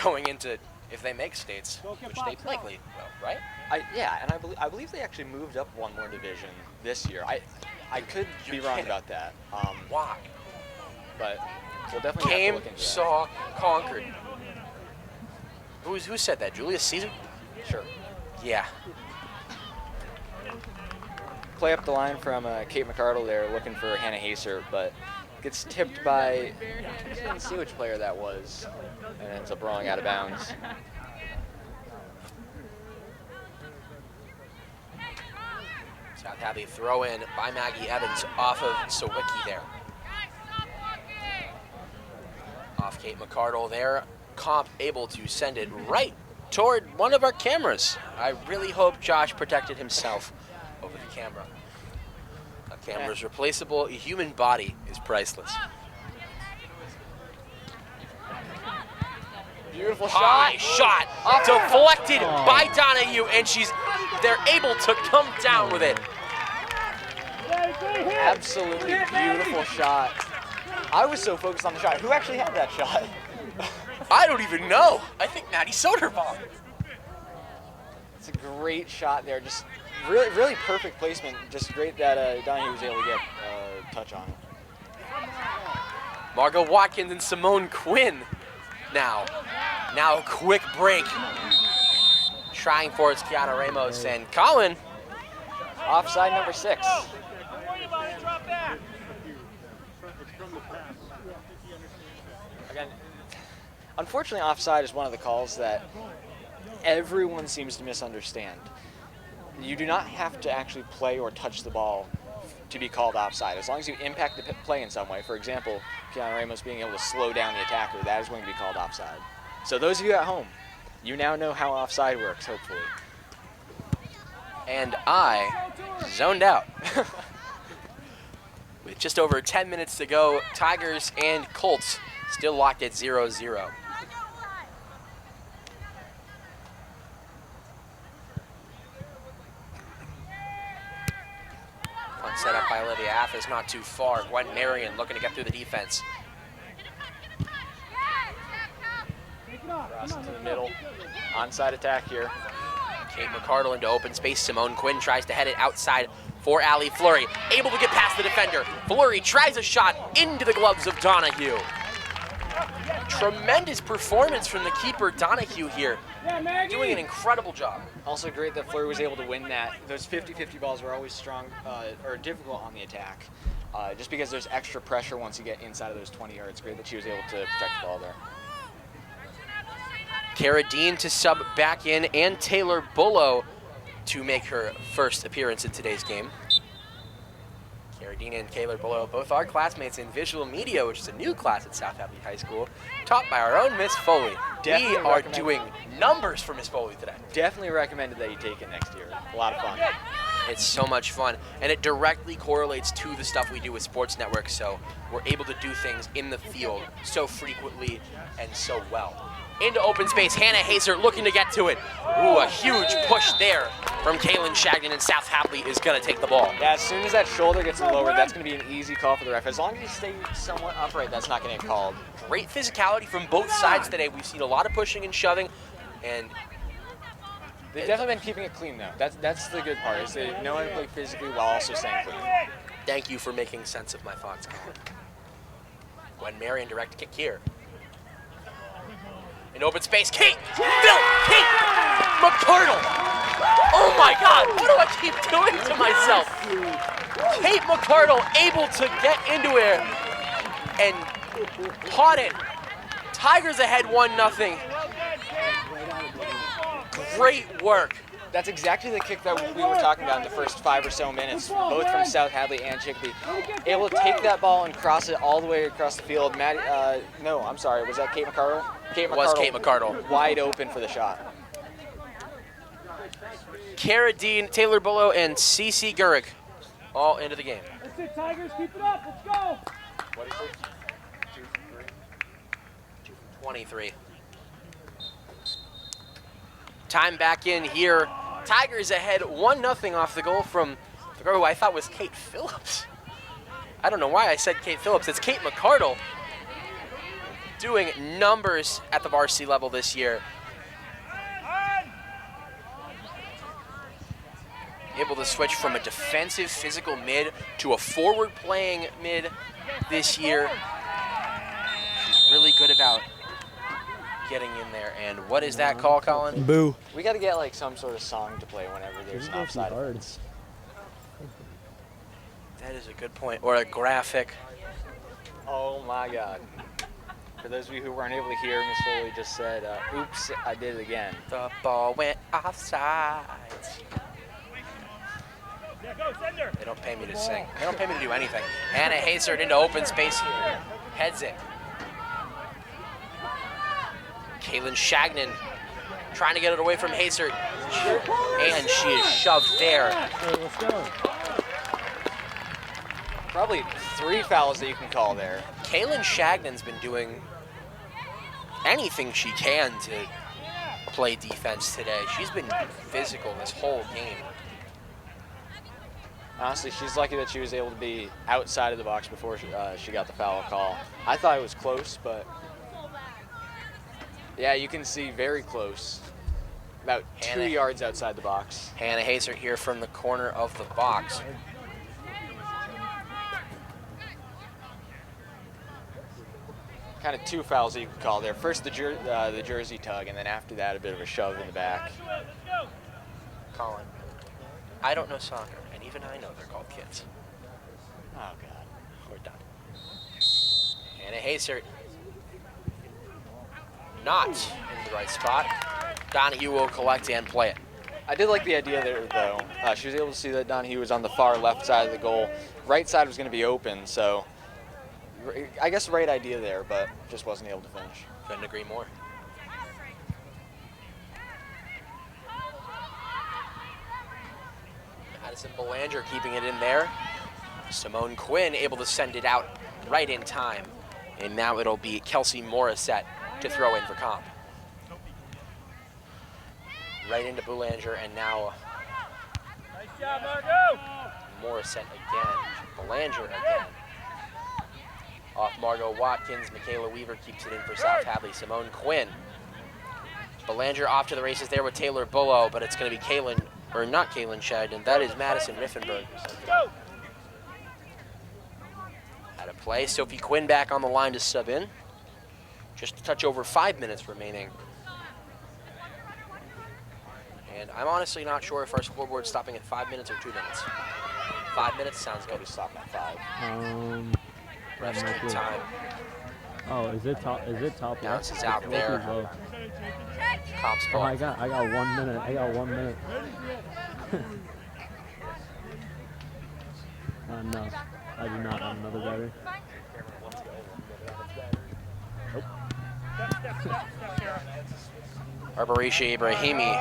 going into, if they make states, which they likely will, right? And I believe they actually moved up one more division this year. I could be wrong about that. Why? But we'll definitely have to look into that. Saw, conquered. Who said that? Julius Caesar? Sure. Yeah. Play up the line from Kate McCardle there, looking for Hannah Haser, but gets tipped by, I didn't see which player that was, and ends up rolling out of bounds. South Hadley throw in by Maggie Evans off of Sawicki there. Off Kate McCardle there. Comp able to send it right toward one of our cameras. I really hope Josh protected himself over the camera. A camera's replaceable. A human body is priceless. Beautiful High shot. shot deflected by Donahue, and they're able to come down with it. Absolutely beautiful shot. I was so focused on the shot. Who actually had that shot? I don't even know. I think Maddie Soderbaum. It's a great shot there. Just really, really perfect placement. Just great that Donahue was able to get a touch on it. Margot Watkins and Simone Quinn now. Now a quick break. Trying for it's Kiana Ramos and Colin. Offside number 6. Don't worry about it. Drop back. Again, unfortunately, offside is one of the calls that everyone seems to misunderstand. You do not have to actually play or touch the ball to be called offside. As long as you impact the play in some way, for example, Kiana Ramos being able to slow down the attacker, that is going to be called offside. So those of you at home, you now know how offside works, hopefully. And I zoned out. With just over 10 minutes to go, Tigers and Colts still locked at 0-0. Punt set up by Olivia Athas, not too far. Gwen Marion looking to get through the defense. Cross into the middle. Onside attack here. Kate McCardle into open space. Simone Quinn tries to head it outside for Allie Fleury. Able to get past the defender. Fleury tries a shot into the gloves of Donahue. Tremendous performance from the keeper Donahue here. Doing an incredible job. Also great that Fleury was able to win that. Those 50-50 balls were always strong or difficult on the attack. Just because there's extra pressure once you get inside of those 20 yards. Great that she was able to protect the ball there. Cara Dean to sub back in, and Taylor Bullow to make her first appearance in today's game. Cara Dean and Taylor Bullow, both our classmates in visual media, which is a new class at South Hadley High School, taught by our own Miss Foley. Definitely we are recommend doing numbers for Miss Foley today. Definitely recommended that you take it next year. A lot of fun. It's so much fun, and it directly correlates to the stuff we do with Sports Network, so we're able to do things in the field so frequently and so well. Into open space, Hannah Hazer looking to get to it. Ooh, a huge push there from Kaylin Shagnon, and South Hadley is going to take the ball. Yeah, as soon as that shoulder gets lowered, that's going to be an easy call for the ref. As long as you stay somewhat upright, that's not going to get called. Great physicality from both sides today. We've seen a lot of pushing and shoving, and They've definitely been keeping it clean, though. That's the good part, is they know how to play physically while also staying clean. thank you for making sense of my thoughts, Colin. Gwen Marion direct kick here. In open space, Kate McCardle. Oh my God, what do I keep doing to myself? Kate McCardle able to get into it and caught it. Tigers ahead 1-0. Great work. That's exactly the kick that we were talking about in the first 5 or so minutes, both from South Hadley and Chicopee. Able to take that ball and cross it all the way across the field. Maddie, no, I'm sorry, was that Kate McCardle? It was Kate McCardle. Wide open for the shot. Cara Dean, Taylor Bullow, and CC Gurrick all into the game. That's it, Tigers. Keep it up. Let's go. What is it? 2 for 3? 23. Time back in here. Tigers ahead 1-0 off the goal from the girl who I thought was Kate Phillips. I don't know why I said Kate Phillips. It's Kate McCardle doing numbers at the varsity level this year. Able to switch from a defensive physical mid to a forward playing mid this year. She's really good about getting in there. And what is that call, Colin? Boo. We got to get like some sort of song to play whenever there's an offside. That is a good point. Or a graphic. Oh my God. For those of you who weren't able to hear, Miss Foley just said, oops, I did it again. The ball went offside. Yeah, go, sender. They don't pay me to sing. They don't pay me to do anything. Hannah Hazard into open space here. Heads it. Kaylin Shagnon trying to get it away from Hazert, and she is shoved there. Hey, let's go. Probably 3 fouls that you can call there. Kaylin Shagnan's been doing anything she can to play defense today. She's been physical this whole game. Honestly, she's lucky that she was able to be outside of the box before she got the foul call. I thought it was close, but yeah, you can see very close. About 2 yards outside the box. Hannah Hazert here from the corner of the box. Kind of 2 fouls that you could call there. First the jersey tug, and then after that a bit of a shove in the back. Colin, I don't know soccer, and even I know they're called kids. Oh God. We're done. Hannah Hazert, not in the right spot. Donahue will collect and play it. I did like the idea there, though. She was able to see that Donahue was on the far left side of the goal. Right side was going to be open, so I guess right idea there, but just wasn't able to finish. Couldn't agree more. Madison Belanger keeping it in there. Simone Quinn able to send it out right in time. And now it'll be Kelsey Morissette to throw in for comp. Right into Belanger, and now Nice job, Margo. Morissette again. Belanger again. Off Margot Watkins, Michaela Weaver keeps it in for South Hadley. Simone Quinn. Belanger off to the races there with Taylor Bullow, but it's going to be Kaylin, or not Kaylin Shagden, that is Madison Riffenberg. Go. Out of play, Sophie Quinn back on the line to sub in. Just a touch over 5 minutes remaining. And I'm honestly not sure if our scoreboard's stopping at 5 minutes or 2 minutes. 5 minutes sounds good. Got to stop at 5. Refs might keep be- time. Oh, is it top? Is it top left? Bounces out It's there. low. Comp's Oh, ball. I got 1 minute. I got 1 minute. No, I do not have another battery. Arboretia Ibrahimi.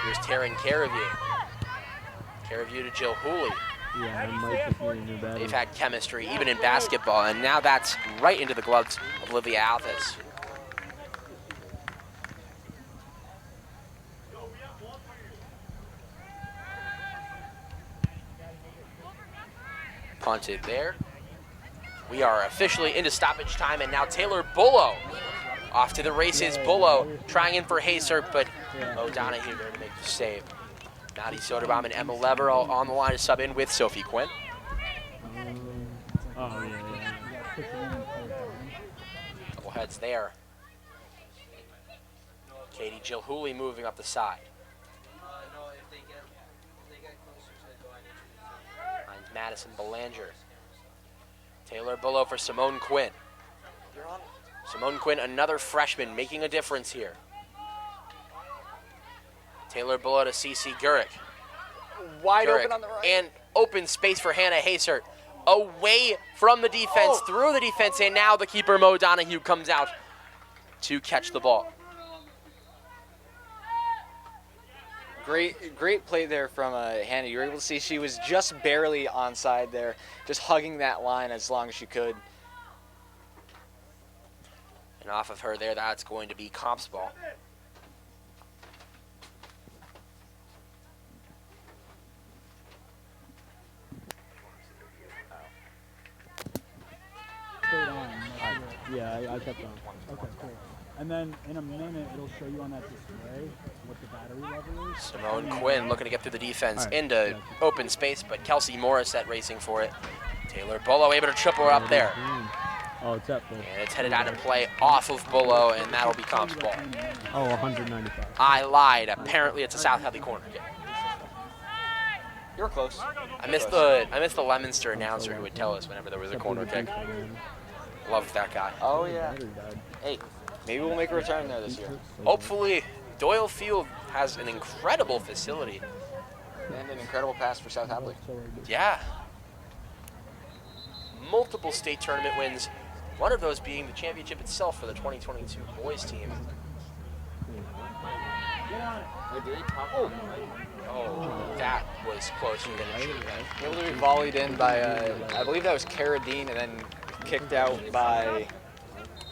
Here's Taryn Caraview. Caraview to Jill Hooley. Yeah, I might just need a new battery. They've had chemistry, even in basketball, and now that's right into the gloves of Olivia Althus. Punted there. We are officially into stoppage time, and now Taylor Bullow off to the races. Bullow trying in for Hazert, but O'Donoghue there to make the save. Maddie Soderbaum and Emma Leverall on the line to sub in with Sophie Quinn. Oh, yeah. Couple heads there. Katie Jill Hooley moving up the side. Finds Madison Belanger. Taylor Bullow for Simone Quinn. Simone Quinn, another freshman, making a difference here. Taylor Bullow to CC Gurick. Wide Gurick, open on the right. and open space for Hannah Hazert. Away from the defense, through the defense, and now the keeper, Mo Donahue, comes out to catch the ball. Great play there from Hannah. You were able to see she was just barely onside there, just hugging that line as long as she could. And off of her there, that's going to be Comp's ball. Stayed on. Yeah, I kept on. Okay, cool. And then in a minute, it'll show you on that display what the battery level is. Simone Quinn looking to get through the defense All right, into gotcha. open space, but Kelsey Morissette racing for it. Taylor Bullow able to triple her up there. Oh, it's at full. And it's headed out in play off of Bullow, and that'll be Comp's ball. Oh, 195. I lied. Apparently it's a South Hadley corner kick. You were close. I missed the Leominster announcer who would tell us whenever there was a corner kick. Loved that guy. Oh, yeah. Hey, maybe we'll make a return there this year. Hopefully, Doyle Field has an incredible facility. And an incredible pass for South Hadley. Yeah. Multiple state tournament wins, One of those being the championship itself for the 2022 boys team. Oh, that was closer than it should have been. Able to be volleyed in by, I believe that was Cara Dean, and then kicked out by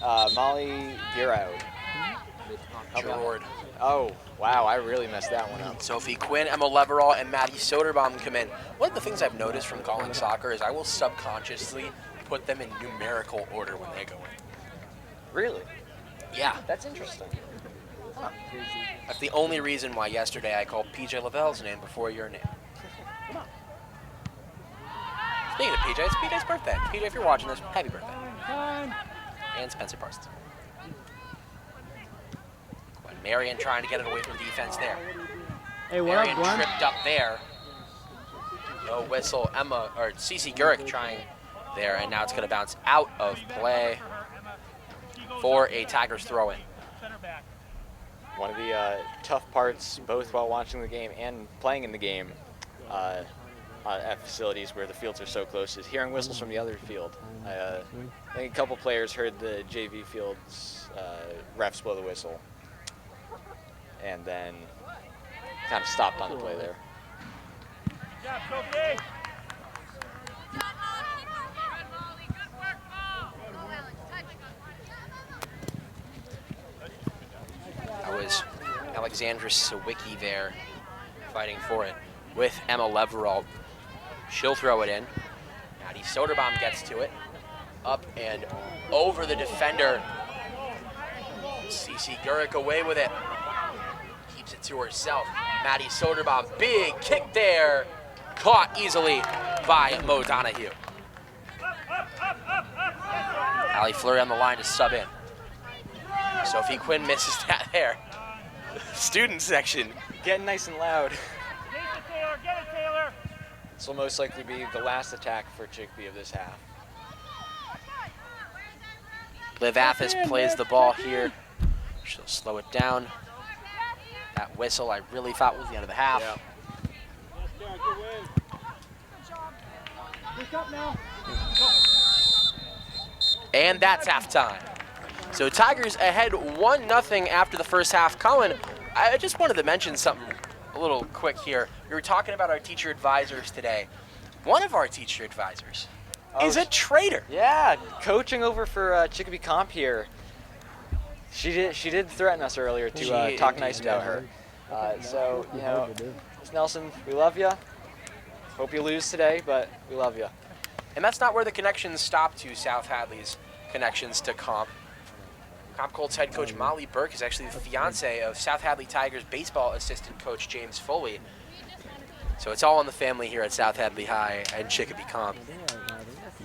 Molly Giraud. Gerard. Oh, wow, I really messed that one up. Sophie Quinn, Emma Leverall, and Maddie Soderbaum come in. One of the things I've noticed from calling soccer is I will subconsciously put them in numerical order when they go in. Really? Yeah, That's interesting. that's the only reason why yesterday I called PJ Lavelle's name before your name. Come on. Speaking of PJ, it's PJ's birthday. PJ, if you're watching this, happy birthday. Time. And Spencer Parsons. Gwen Marion trying to get it away from defense there. Hey, what up, Marion Gwen? tripped up there. No whistle. Emma, or Cece Gurick trying there, and now it's going to bounce out of play for a Tigers throw-in. Center back. One of the tough parts, both while watching the game and playing in the game at facilities where the fields are so close, is hearing whistles from the other field. I think a couple players heard the JV field's refs blow the whistle, and then kind of stopped on the play there. Good job, Sophie. That was Alexandra Sawicki there fighting for it with Emma Leverall. She'll throw it in. Maddie Soderbaum gets to it. Up and over the defender. Cece Gurick away with it. Keeps it to herself. Maddie Soderbaum, big kick there. Caught easily by Mo Donahue. Allie Fleury on the line to sub in. Sophie Quinn misses that there. Student section. Getting nice and loud. Get it, Taylor. Get it, Taylor. This will most likely be the last attack for Chicopee of this half. Liv Athis plays the ball here. She'll slow it down. That whistle I really thought was the end of the half. Yeah. Pick up now. And that's halftime. So Tigers ahead 1-0 after the first half. Colin, I just wanted to mention something a little quick here. We were talking about our teacher advisors today. One of our teacher advisors is a traitor. Yeah, coaching over for Chicopee Comp here. She did threaten us earlier to She talk indeed nice did. about her. So, you know, Ms. Nelson, we love you. Hope you lose today, but we love you. And that's not where the connections stop to South Hadley's connections to Comp. Comp Colts head coach Molly Burke is actually the fiance of South Hadley Tigers baseball assistant coach James Foley. So it's all in the family here at South Hadley High and Chicopee Comp.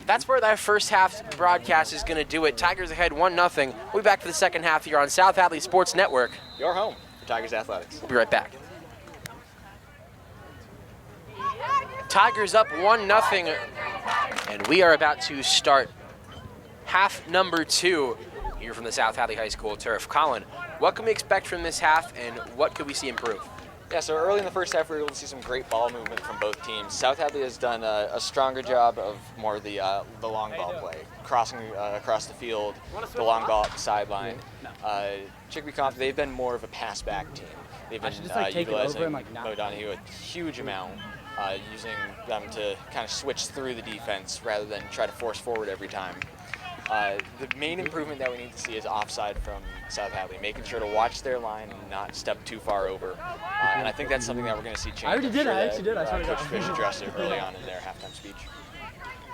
That's where that first half broadcast is going to do it. Tigers ahead 1-0. We'll be back for the second half here on South Hadley Sports Network. Your home for Tigers Athletics. We'll be right back. Tigers up 1-0, and we are about to start half number 2 here from the South Hadley High School turf. Colin, what can we expect from this half, and what could we see improve? Yeah, so early in the first half, we were able to see some great ball movement from both teams. South Hadley has done a stronger job of more of the long ball play, crossing across the field, the long ball at the sideline. Chicopee Comp, they've been more of a pass-back team. They've been utilizing Mo Donahue a huge amount, using them to kind of switch through the defense rather than try to force forward every time. The main improvement that we need to see is offside from South Hadley, making sure to watch their line and not step too far over. And I think that's something that we're going to see change. I already did. I actually did. I saw Coach Fish addressed it early on in their halftime speech.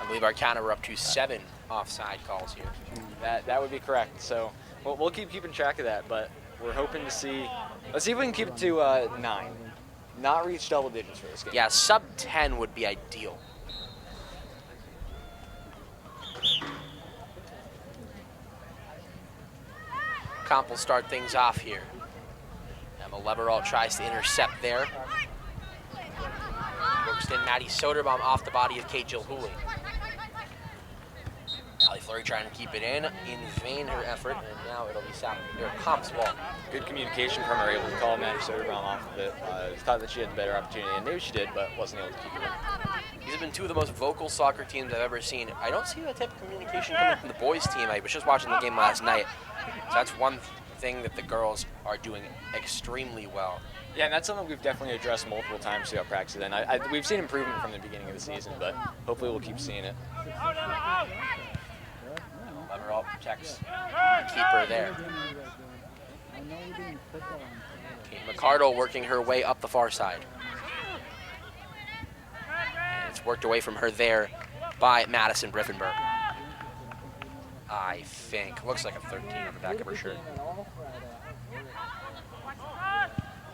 I believe our counter, we're up to 7 offside calls here. That would be correct. So we'll keep keeping track of that, but we're hoping to see. Let's see if we can keep it to 9. Not reach double digits for this game. Yeah, sub 10 would be ideal. Comp will start things off here. Emma Leverall tries to intercept there. Works in Maddie Soderbaum off the body of Kate Jill Hooley. Allie Fleury trying to keep it in vain her effort, and now it'll be Comp's ball. Good communication from her, able to call Maddie Soderbaum off of it. Thought that she had the better opportunity, and maybe she did, but wasn't able to keep it in. These have been two of the most vocal soccer teams I've ever seen. I don't see that type of communication coming from the boys' team. I was just watching the game last night. So that's one thing that the girls are doing extremely well. Yeah, and that's something we've definitely addressed multiple times throughout practice. And we've seen improvement from the beginning of the season, but hopefully we'll keep seeing it. Leverall protects the keeper there. Kate McCardle working her way up the far side. And it's worked away from her there by Madison Riffenberg. I think. Looks like a 13 on the back of her shirt.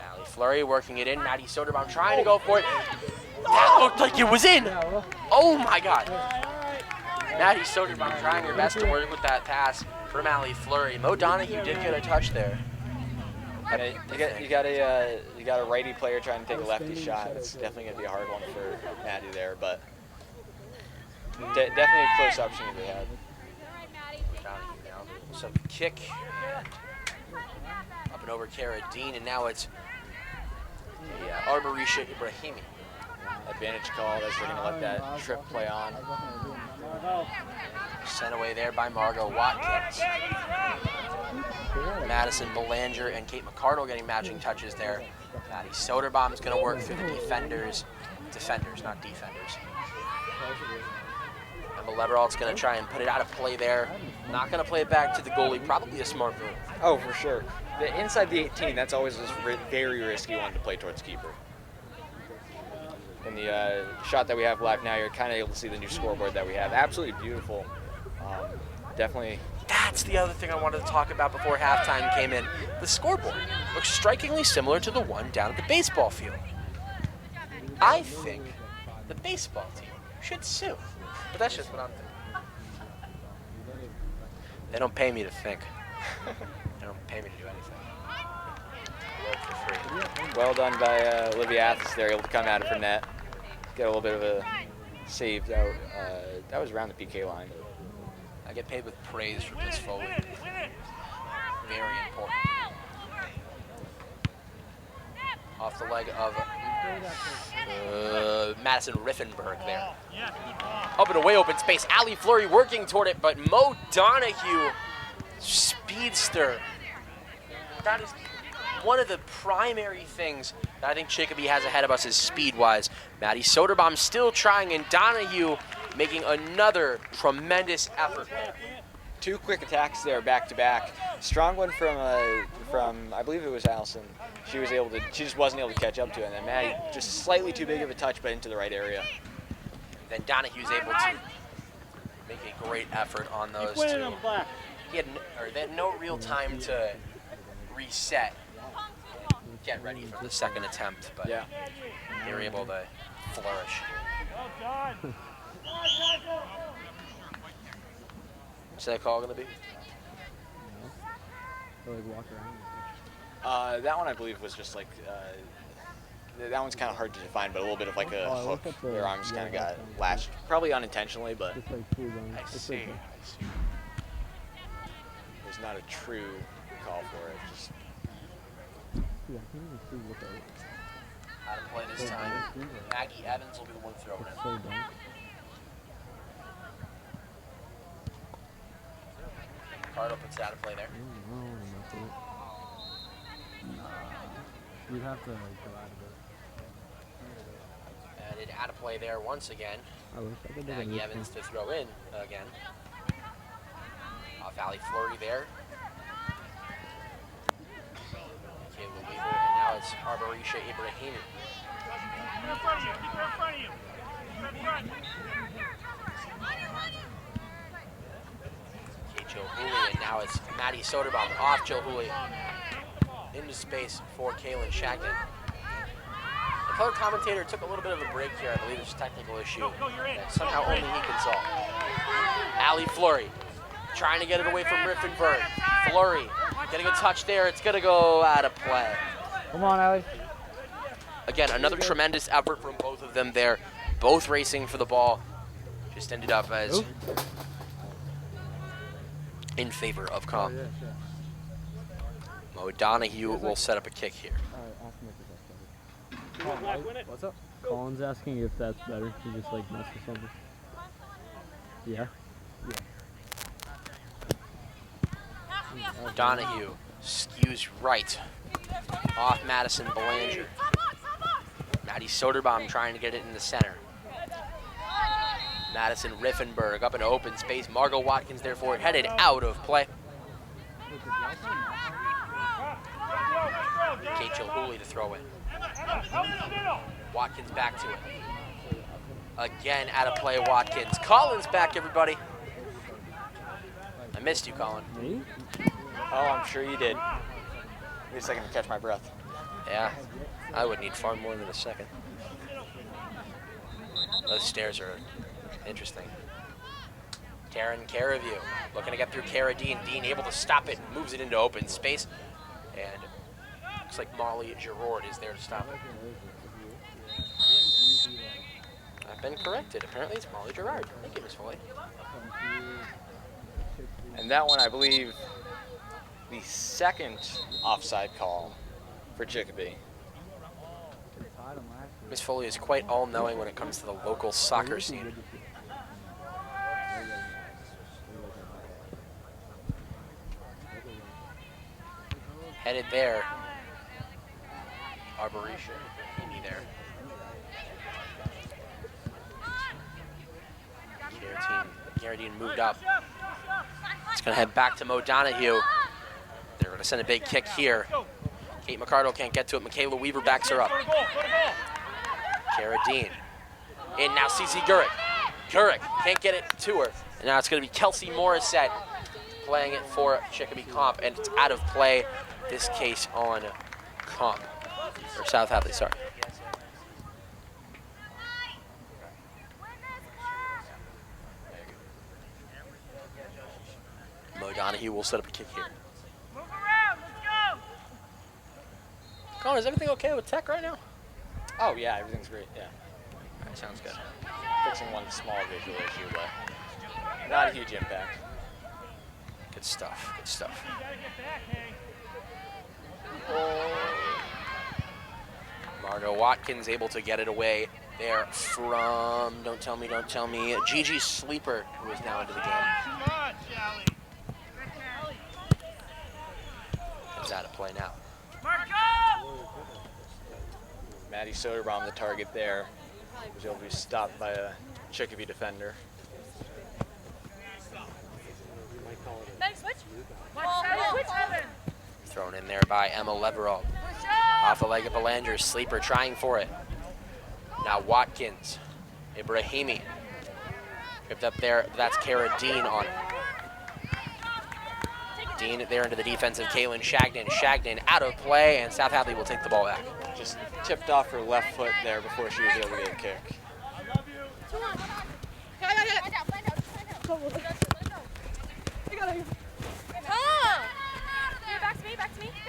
Allie Fleury working it in. Maddie Soderbaum trying to go for it. That looked like it was in. Oh my God. Maddie Soderbaum trying her best to work with that pass from Allie Fleury. Mo Donahue did get a touch there. You got a righty player trying to take a lefty shot. It's definitely going to be a hard one for Maddie there, but definitely a close opportunity they had. Donahue now. Some kick up and over Cara Dean, and now it's Arborisha Ibrahimi. Advantage call as they're going to let that trip play on. Sent away there by Margot Watkins. Madison Belanger and Kate McCardle getting matching touches there. Maddie Soderbaum's going to work through the defenders, not defenders. Emma Leveralt's going to try and put it out of play there. Not going to play it back to the goalie, probably a smart move. Oh, for sure. Inside the 18, that's always a very risky one to play towards keeper. In the shot that we have live now, you're kind of able to see the new scoreboard that we have. Absolutely beautiful. Definitely. That's the other thing I wanted to talk about before halftime came in. The scoreboard looks strikingly similar to the one down at the baseball field. I think the baseball team should sue. But that's just what I'm thinking. They don't pay me to think. They don't pay me to do anything. I work for free. Well done by Olivia Athens there, able to come out of her net. Get a little bit of a save out. That was around the PK line. I get paid with praise from this forward. Very important. Off the leg of Madison Riffenberg there. Up and away, open space. Allie Fleury working toward it, but Mo Donahue, speedster. That is one of the primary things that I think Chicopee has ahead of us is speed-wise. Maddie Soderbaum still trying, and Donahue making another tremendous effort. Two quick attacks there, back to back. Strong one from I believe it was Allison. She just wasn't able to catch up to it. And then Maddie, just slightly too big of a touch, but into the right area. Then Donahue's able to make a great effort on those two. They had no real time to reset, get ready for the second attempt, but yeah, they were able to flourish. What's that call going to be? Walk around. that one I believe was just like, that one's kind of hard to define, but a little bit of like a hook. Their arms kind of got lashed, probably unintentionally, but I see. there's not a true call for it. Just How to play this time. Maggie Evans will be the one throwing it. Cardo puts it out of play there. You'd have to go out of it. And it out of play there once again. Maggie Evans to throw in again. Off Allie Fleury there. Kayla Weaver, and now it's Arborisha Ibrahimi. Keep her in front of you. Keep her in front of you. Keep her in front. Joe Hooley, and now it's Maddie Soderbaum off Joe Hooley into space for Kaylin Shagnon. The color commentator took a little bit of a break here. I believe there's a technical issue that somehow only he can solve. Allie Fleury trying to get it away from Riffenberg. Fleury getting a touch there. It's going to go out of play. Come on, Allie. Again, another tremendous effort from both of them there. Both racing for the ball. Just ended up as in favor of Comp. Yeah, sure. Mo Donahue will set up a kick here. Alright, ask him if that's better. What's up? Colin's asking if that's better. He just like messed with something. Yeah? Donahue skews right off Madison Belanger. Maddie Soderbaum trying to get it in the center. Madison Riffenberg up in open space. Margot Watkins therefore headed out of play. Kate Chilhooly to throw in. Watkins back to it. Again out of play, Watkins. Collins back, everybody. I missed you, Colin. Me? Oh, I'm sure you did. Give me a second to catch my breath. Yeah, I would need far more than a second. Those stairs are interesting. Taryn Caraview looking to get through Cara Dean. Dean able to stop it and moves it into open space. And looks like Molly Giroud is there to stop it. I've been corrected. Apparently it's Molly Gerard. Thank you, Miss Foley. And that one, I believe, the second offside call for Chicopee. Miss Foley is quite all-knowing when it comes to the local soccer scene. Headed there. Arboretia, Amy there. Garrardine moved up. It's going to head back to Mo Donahue. They're going to send a big kick here. Kate McCardle can't get to it. Michaela Weaver backs her up. Garrardine. In now, Cece Gurrick. Gurrick can't get it to her. And now it's going to be Kelsey Morissette playing it for Chicopee Comp, and it's out of play, this case on Comp. Or South Hadley, sorry. Mo Donahue will set up a kick here. Move around, let's go! Colin, is everything okay with tech right now? Oh, yeah, everything's great, yeah. All right, sounds good. Fixing one small visual issue, but not a huge impact. Good stuff, good stuff. You gotta get back, hey. Margot Watkins able to get it away there from, don't tell me, Gigi Sleeper, who is now into the game. Too much, Allie. Is out of play now. Marco! Maddie Soderbaum, the target there, was able to be stopped by a Chicopee defender. Switch. Switch. Thrown in there by Emma Leverall. Off the leg of Belanger, Sleeper trying for it. Now Watkins, Ibrahimi. Tripped up there, that's Cara Dean on it. Dean there into the defensive, Kaylin Shagden. Shagden out of play, and South Hadley will take the ball back. Just tipped off her left foot there before she was able to get a kick.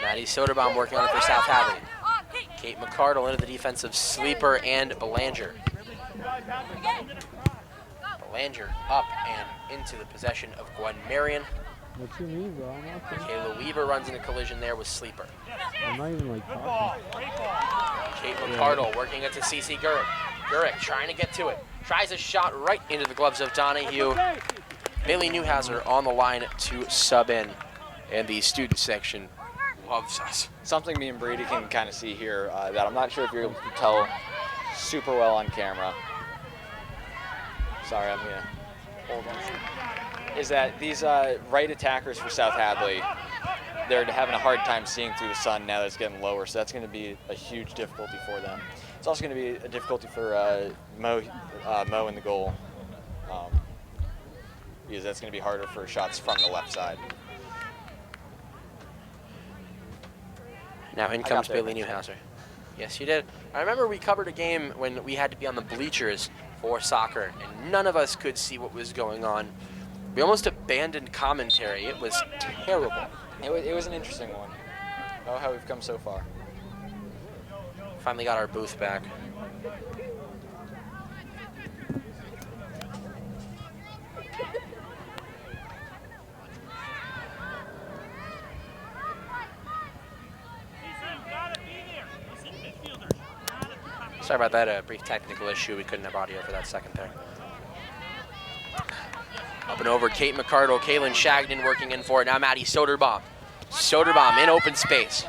Maddie Soderbaum working on it for South Hadley. Kate McCardle into the defensive, Sleeper and Belanger. Belanger up and into the possession of Gwen Marion. What you mean, bro? I'm not saying. Kayla Weaver runs into collision there with Sleeper. I'm not even like talking. Kate McCardle working it to Cece Gurrick. Gurrick trying to get to it. Tries a shot right into the gloves of Donahue. Bailey Newhouser on the line to sub in, and the student section loves us. Something me and Brady can kind of see here that I'm not sure if you're able to tell super well on camera. Sorry, I'm gonna hold on. Is that these right attackers for South Hadley, they're having a hard time seeing through the sun now that it's getting lower, so that's going to be a huge difficulty for them. It's also going to be a difficulty for Mo in the goal, because that's going to be harder for shots from the left side. Now in comes Bailey Newhouser. Yes, you did. I remember we covered a game when we had to be on the bleachers for soccer, and none of us could see what was going on. We almost abandoned commentary. It was terrible. It was an interesting one. Oh, how we've come so far. Finally got our booth back. Sorry about that, a brief technical issue. We couldn't have audio for that second there. Up and over, Kate McCardle, Kaylin Shagnon working in for it. Now Maddie Soderbaum. Soderbaum in open space.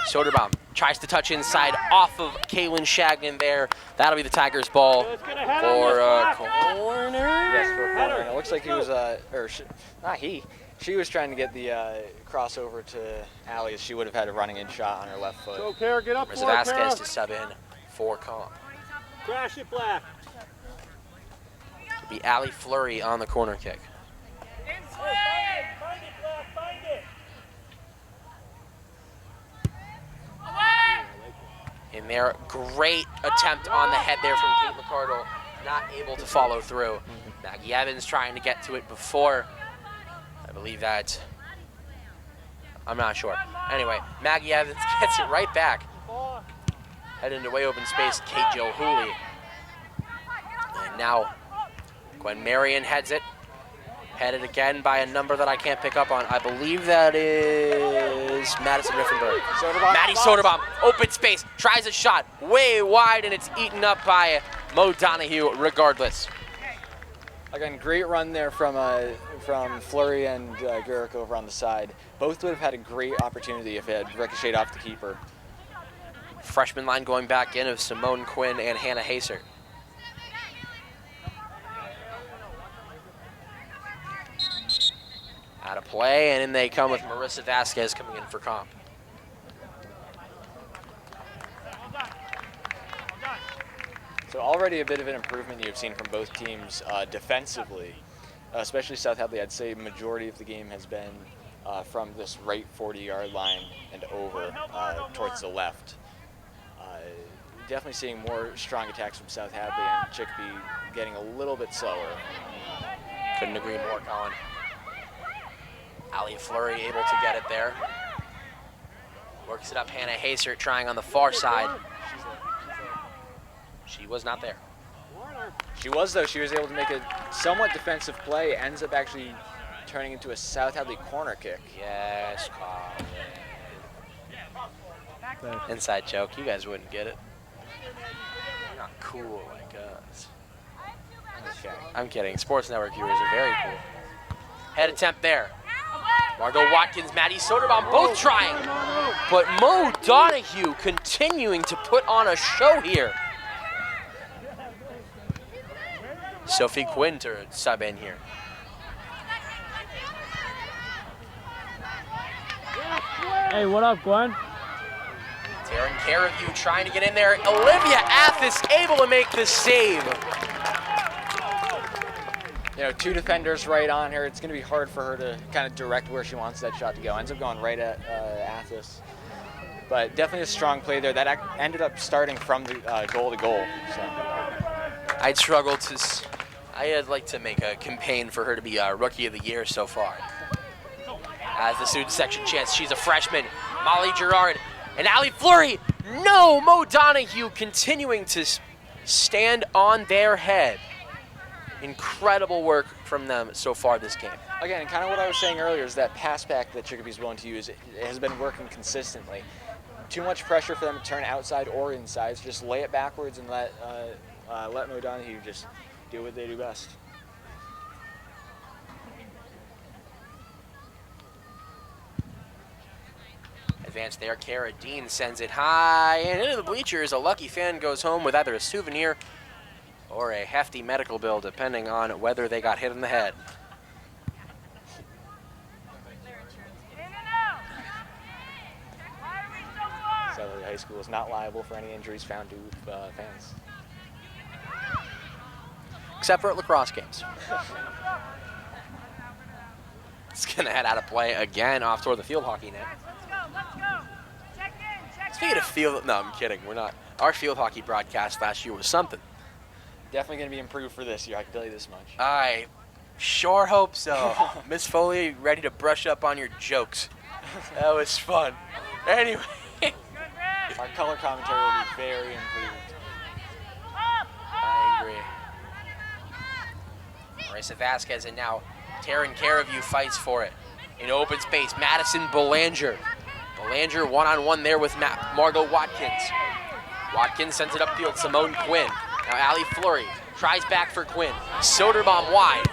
Soderbaum tries to touch inside off of Kaylin Shagnon there. That'll be the Tigers' ball for a corner. Yes, for a corner. And it looks like he was, she was trying to get the crossover to Allie, as she would have had a running in shot on her left foot. Go, Kara, get up Marissa for it, Kara. Vasquez to sub in for Comp. Crash it, Black. It'll be Allie Fleury on the corner kick. Find it, Black, find it. In there, great attempt on the head there from Kate McCardle, not able to follow through. Maggie Evans trying to get to it before. I believe that, I'm not sure. Anyway, Maggie Evans gets it right back. Head into way open space, Kate Jo Hooley. And now Gwen Marion heads it. Headed again by a number that I can't pick up on. I believe that is Madison Riffenberg. Maddie Soderbaum, open space, tries a shot, way wide, and it's eaten up by Mo Donahue regardless. Again, great run there from Fleury and Garrick over on the side. Both would have had a great opportunity if it had ricocheted off the keeper. Freshman line going back in of Simone Quinn and Hannah Haser. Out of play, and in they come with Marissa Vasquez coming in for Comp. So already a bit of an improvement you've seen from both teams defensively, especially South Hadley. I'd say majority of the game has been from this right 40-yard line and over towards the left. Definitely seeing more strong attacks from South Hadley, and Chicopee getting a little bit slower. Couldn't agree more, Colin. Allie Fleury able to get it there. Works it up, Hannah Haser trying on the far side. She was not there. She was, though. She was able to make a somewhat defensive play. Ends up actually turning into a South Hadley corner kick. Yes, Colin. Inside joke, you guys wouldn't get it. You're not cool like us. Okay. I'm kidding. Sports Network viewers are very cool. Head attempt there. Margot Watkins, Maddie Soderbaum both trying. But Mo Donahue continuing to put on a show here. Sophie Quinn to sub in here. Hey, what up, Gwen? Taryn Careview trying to get in there. Olivia Athis able to make the save. You know, two defenders right on her. It's going to be hard for her to kind of direct where she wants that shot to go. Ends up going right at Athis. But definitely a strong play there. That ended up starting from the goal to goal. So. I'd struggle to... I'd like to make a campaign for her to be Rookie of the Year so far. As the student section chants, she's a freshman. Molly Gerard and Allie Fleury. No, Mo Donahue continuing to stand on their head. Incredible work from them so far this game. Again, kind of what I was saying earlier is that pass back that Chicopee's willing to use, it has been working consistently. Too much pressure for them to turn outside or inside, so just lay it backwards and let Mo Donahue just do what they do best. Advance there, Cara Dean sends it high and into the bleachers. A lucky fan goes home with either a souvenir or a hefty medical bill, depending on whether they got hit in the head. South Hadley High School is not liable for any injuries found due to fans. Except for at lacrosse games. It's gonna head out of play again off toward the field hockey net. Speaking of field, no, I'm kidding. We're not. Our field hockey broadcast last year was something. Definitely going to be improved for this year, I can tell you this much. I sure hope so. Miss Foley, ready to brush up on your jokes. That was fun. Anyway. Our color commentary will be very improved. I agree. Marissa Vasquez, and now Taryn Careview fights for it. In open space, Madison Belanger. Belanger one-on-one there with Margot Watkins. Watkins sends it upfield, Simone Quinn. Now Allie Fleury tries back for Quinn. Soderbaum wide.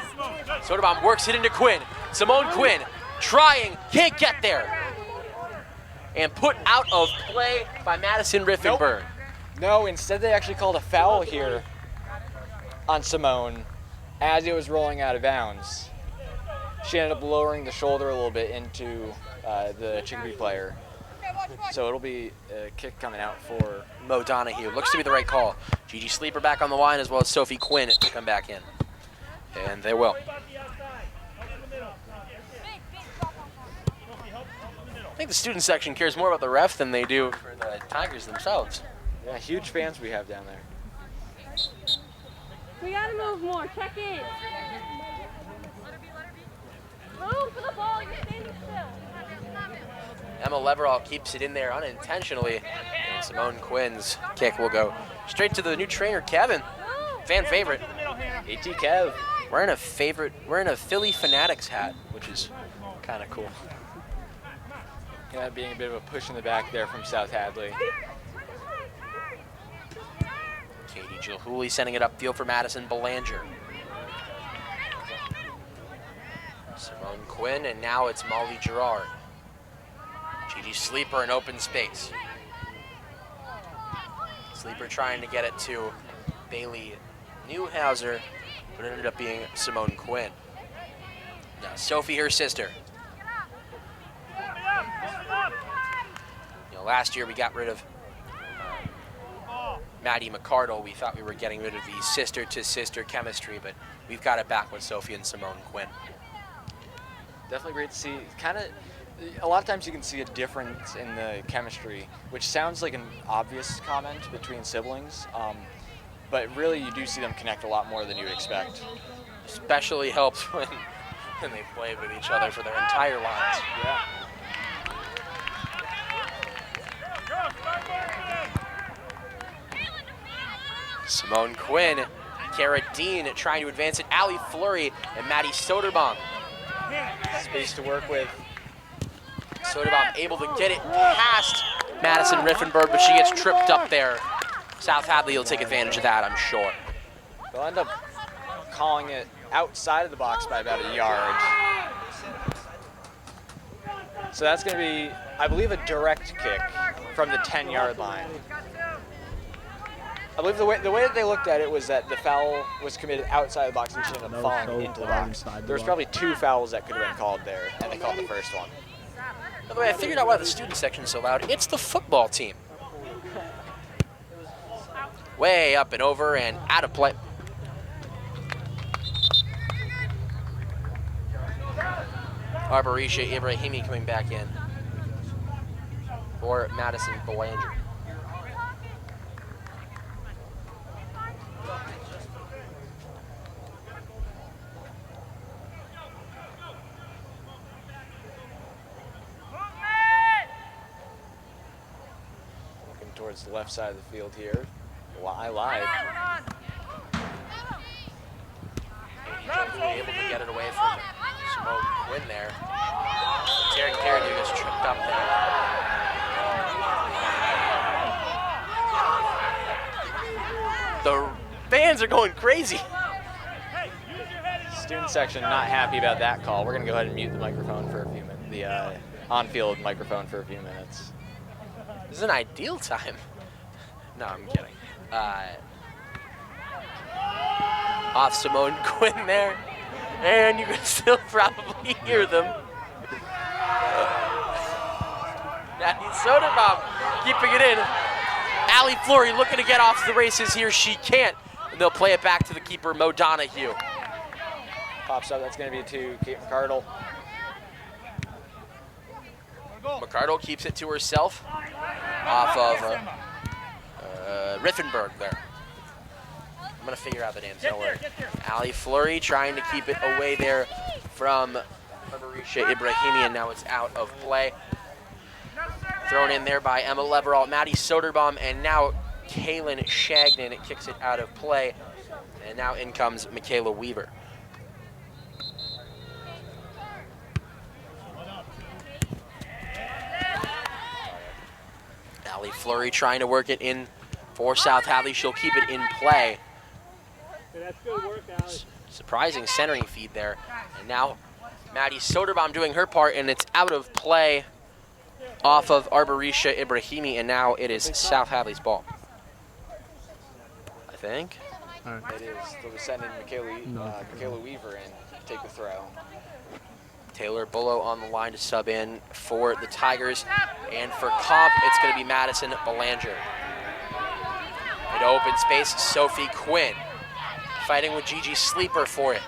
Soderbaum works it into Quinn. Simone Quinn trying, can't get there. And put out of play by Madison Riffenberg. No, instead they actually called a foul here on Simone as it was rolling out of bounds. She ended up lowering the shoulder a little bit into the Chicopee player. So it'll be a kick coming out for Mo Donahue. Looks to be the right call. Gigi Sleeper back on the line as well as Sophie Quinn to come back in. And they will. I think the student section cares more about the ref than they do for the Tigers themselves. yeah, huge fans we have down there. We gotta move more. Check in. Move for the ball. You're standing still. Emma Leverall keeps it in there unintentionally. And Simone Quinn's kick will go straight to the new trainer, Kevin. Fan favorite. AT Kev. Wearing a Philly Fanatics hat, which is kind of cool. Yeah, being a bit of a push in the back there from South Hadley. Katie Gilhooly sending it upfield for Madison Belanger. Simone Quinn, and now it's Molly Gerard. Gigi Sleeper in open space. Sleeper trying to get it to Bailey Newhauser, but it ended up being Simone Quinn. Now Sophie, her sister. You know, last year we got rid of Maddie McCardle. We thought we were getting rid of the sister-to-sister chemistry, but we've got it back with Sophie and Simone Quinn. Definitely great to see. A lot of times you can see a difference in the chemistry, which sounds like an obvious comment between siblings, but really you do see them connect a lot more than you would expect. Especially helps when they play with each other for their entire lives. Yeah. Simone Quinn, Cara Dean trying to advance it, Allie Fleury and Maddie Soderbaum. Space to work with. Soderbaum able to get it past Madison Riffenberg, but she gets tripped up there. South Hadley will take advantage of that, I'm sure. They'll end up calling it outside of the box by about a yard. So that's going to be, I believe, a direct kick from the 10-yard line. I believe the way that they looked at it was that the foul was committed outside the box and she ended up falling into the box. There was probably 2 fouls that could have been called there, and they called the first one. By the way, I figured out why the student section is so loud. It's the football team. Way up and over and out of play. Arborisha Ibrahimi coming back in for Madison Belanger. Looking towards the left side of the field here. I lied. Able to get it away from Simone Quinn there. Taryn Carradine gets tripped up there. The fans are going crazy. Student section not happy about that call. We're going to go ahead and mute the microphone for a few minutes. The on-field microphone for a few minutes. This is an ideal time. No, I'm kidding. Off Simone Quinn there. And you can still probably hear them. Maddie Soderbaum keeping it in. Allie Fleury looking to get off the races here. She can't. And they'll play it back to the keeper, Mo Donahue. Pops up, that's going to be to Kate McCardle. McCardle keeps it to herself. Off of Riffenberg there. I'm going to figure out the names, don't worry. Allie Fleury trying to keep it away there from Marisha Ibrahimi, and now it's out of play. Thrown in there by Emma Leverall, Maddie Soderbaum, and now Kaylin Shagnon kicks it out of play. And now in comes Michaela Weaver. Allie Fleury trying to work it in For South Hadley, she'll keep it in play. Okay, that's good work, Allie. Surprising centering feed there. And now Maddie Soderbaum doing her part, and it's out of play off of Arborisha Ibrahimi, and now it is South Hadley's ball. I think. All right. It is. They'll be sending Michaela Weaver in to take the throw. Taylor Bullough on the line to sub in for the Tigers. And for Comp, it's going to be Madison Belanger. Into open space, Sophie Quinn fighting with Gigi Sleeper for it.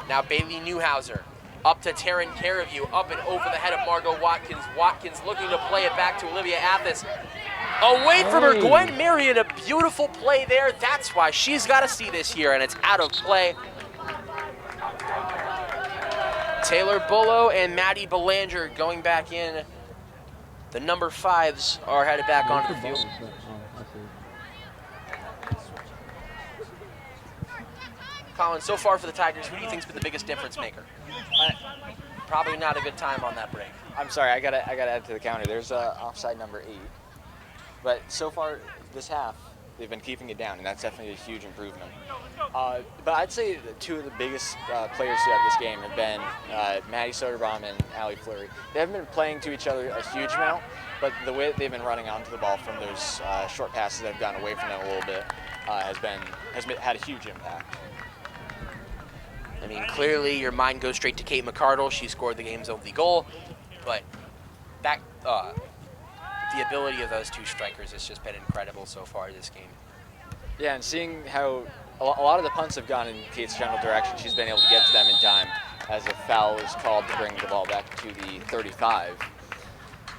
Now Bailey Newhouser up to Taryn Caraview, up and over the head of Margot Watkins. Watkins looking to play it back to Olivia Athas. Away from her, Gwen Marion, a beautiful play there. That's why she's got to see this here, and it's out of play. Taylor Bullough and Maddie Belanger going back in. The number 5s are headed back onto the field. Colin, so far for the Tigers, who do you think's been the biggest difference maker? Probably not a good time on that break. I'm sorry, I gotta add to the counter. There's offside number 8. But so far this half, they've been keeping it down, and that's definitely a huge improvement. But I'd say the 2 of the biggest players throughout this game have been Maddie Soderbaum and Allie Fleury. They haven't been playing to each other a huge amount, but the way that they've been running onto the ball from those short passes that have gone away from them a little bit has had a huge impact. I mean, clearly your mind goes straight to Kate McCardle. She scored the game's only goal, but that the ability of those 2 strikers has just been incredible so far this game. Yeah, and seeing how a lot of the punts have gone in Kate's general direction, she's been able to get to them in time as a foul is called to bring the ball back to the 35.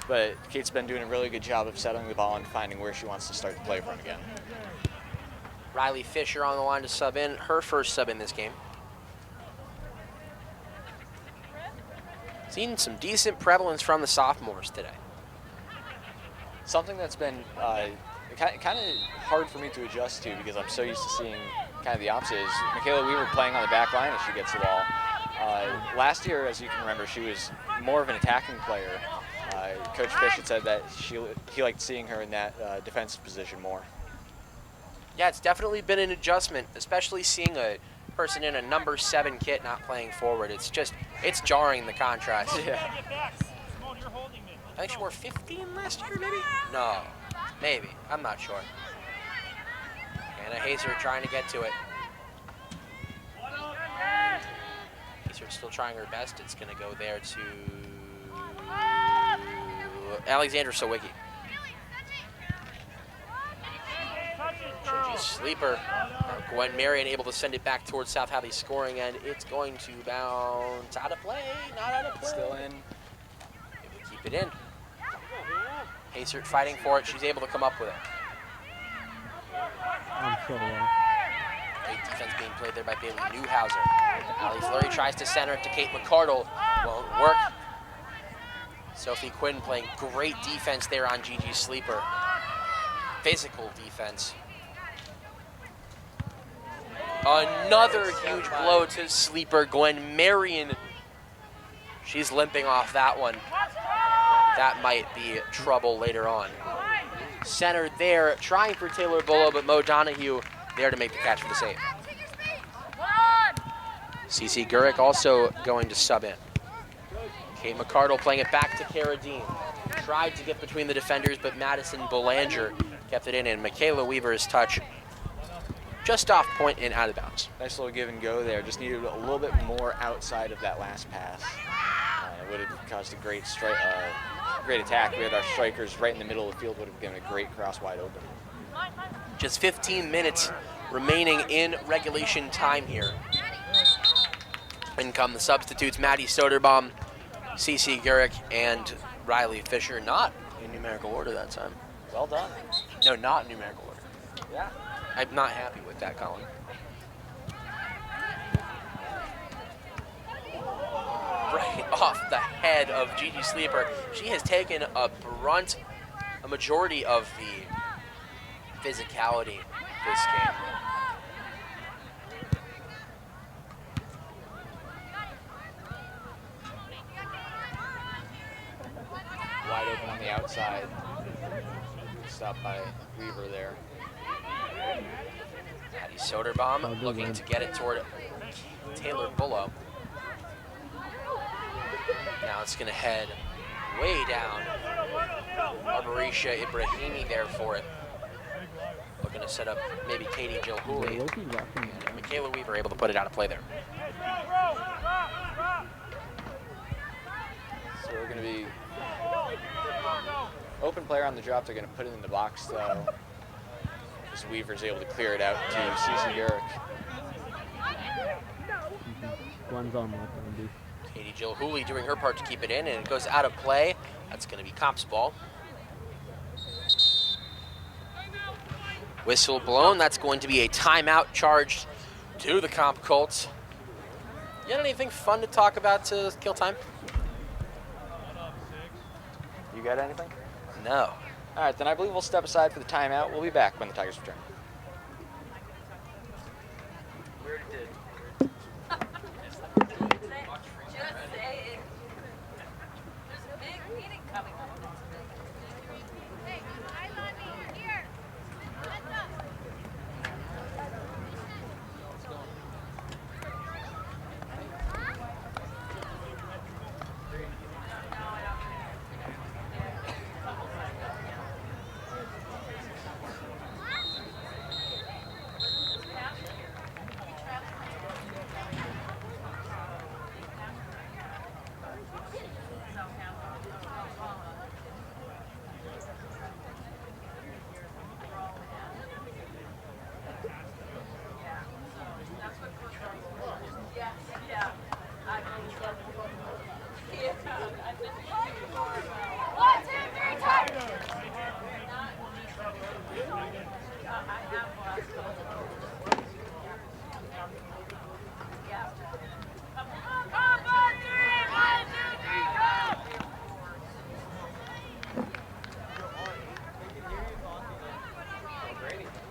But Kate's been doing a really good job of settling the ball and finding where she wants to start the play from again. Riley Fisher on the line to sub in, her first sub in this game. Seen some decent prevalence from the sophomores today. Something that's been kind of hard for me to adjust to because I'm so used to seeing kind of the opposite is Michaela Weaver playing on the back line as she gets the ball. Last year, as you can remember, she was more of an attacking player. Coach Fish had said that he liked seeing her in that defensive position more. Yeah, it's definitely been an adjustment, especially seeing a person in a number 7 kit not playing forward. It's jarring, the contrast. Yeah. I think she wore 15 last year, maybe? No, maybe. I'm not sure. Anna Hazer trying to get to it. Hazer's still trying her best. It's going to go there to Alexandra Sawicki. Gigi Sleeper. Gwen Marion able to send it back towards South Hadley's scoring end. It's going to bounce out of play. Not out of play. Still in. Able to keep it in. Hazert fighting for it. She's able to come up with it. I'm so low. Great defense being played there by Bailey Newhouser. Allie Fleury tries to center it to Kate McCardle. Won't work. Sophie Quinn playing great defense there on Gigi Sleeper. Physical defense. Another huge blow to Sleeper. Gwen Marion. She's limping off that one. That might be trouble later on. Center there, trying for Taylor Bullough, but Mo Donahue there to make the catch for the save. CC Gurick also going to sub in. Kate McCardle playing it back to Cara Dean. Tried to get between the defenders, but Madison Belanger kept it in, and Michaela Weaver's touch just off point and out of bounds. Nice little give and go there. Just needed a little bit more outside of that last pass. It would have caused a great attack. We had our strikers right in the middle of the field. Would have given a great cross wide open. Just 15 minutes remaining in regulation time here. In come the substitutes, Maddie Soderbaum, CC Gurick, and Riley Fisher. Not in numerical order that time. Well done. No, not in numerical order. Yeah. I'm not happy with that, Colin. Right off the head of Gigi Sleeper. She has taken a majority of the physicality this game. Wide open on the outside. Stopped by Weaver there. Maddie Soderbaum good looking win. to get it toward Taylor Bullough. Now it's going to head way down. Arboretia Ibrahimi there for it. Looking to set up maybe Katie Jill Hooley. Loki rocking that. Michaela Weaver able to put it out of play there. So we're going to be open player on the drop. They're going to put it in the box though. As Weaver's able to clear it out to Cece Urich. Gwen's on left on D. Katie Jill Hooley doing her part to keep it in, and it goes out of play. That's going to be Comp's ball. Whistle blown. That's going to be a timeout charged to the Comp Colts. You got anything fun to talk about to kill time? You got anything? No. All right, then I believe we'll step aside for the timeout. We'll be back when the Tigers return.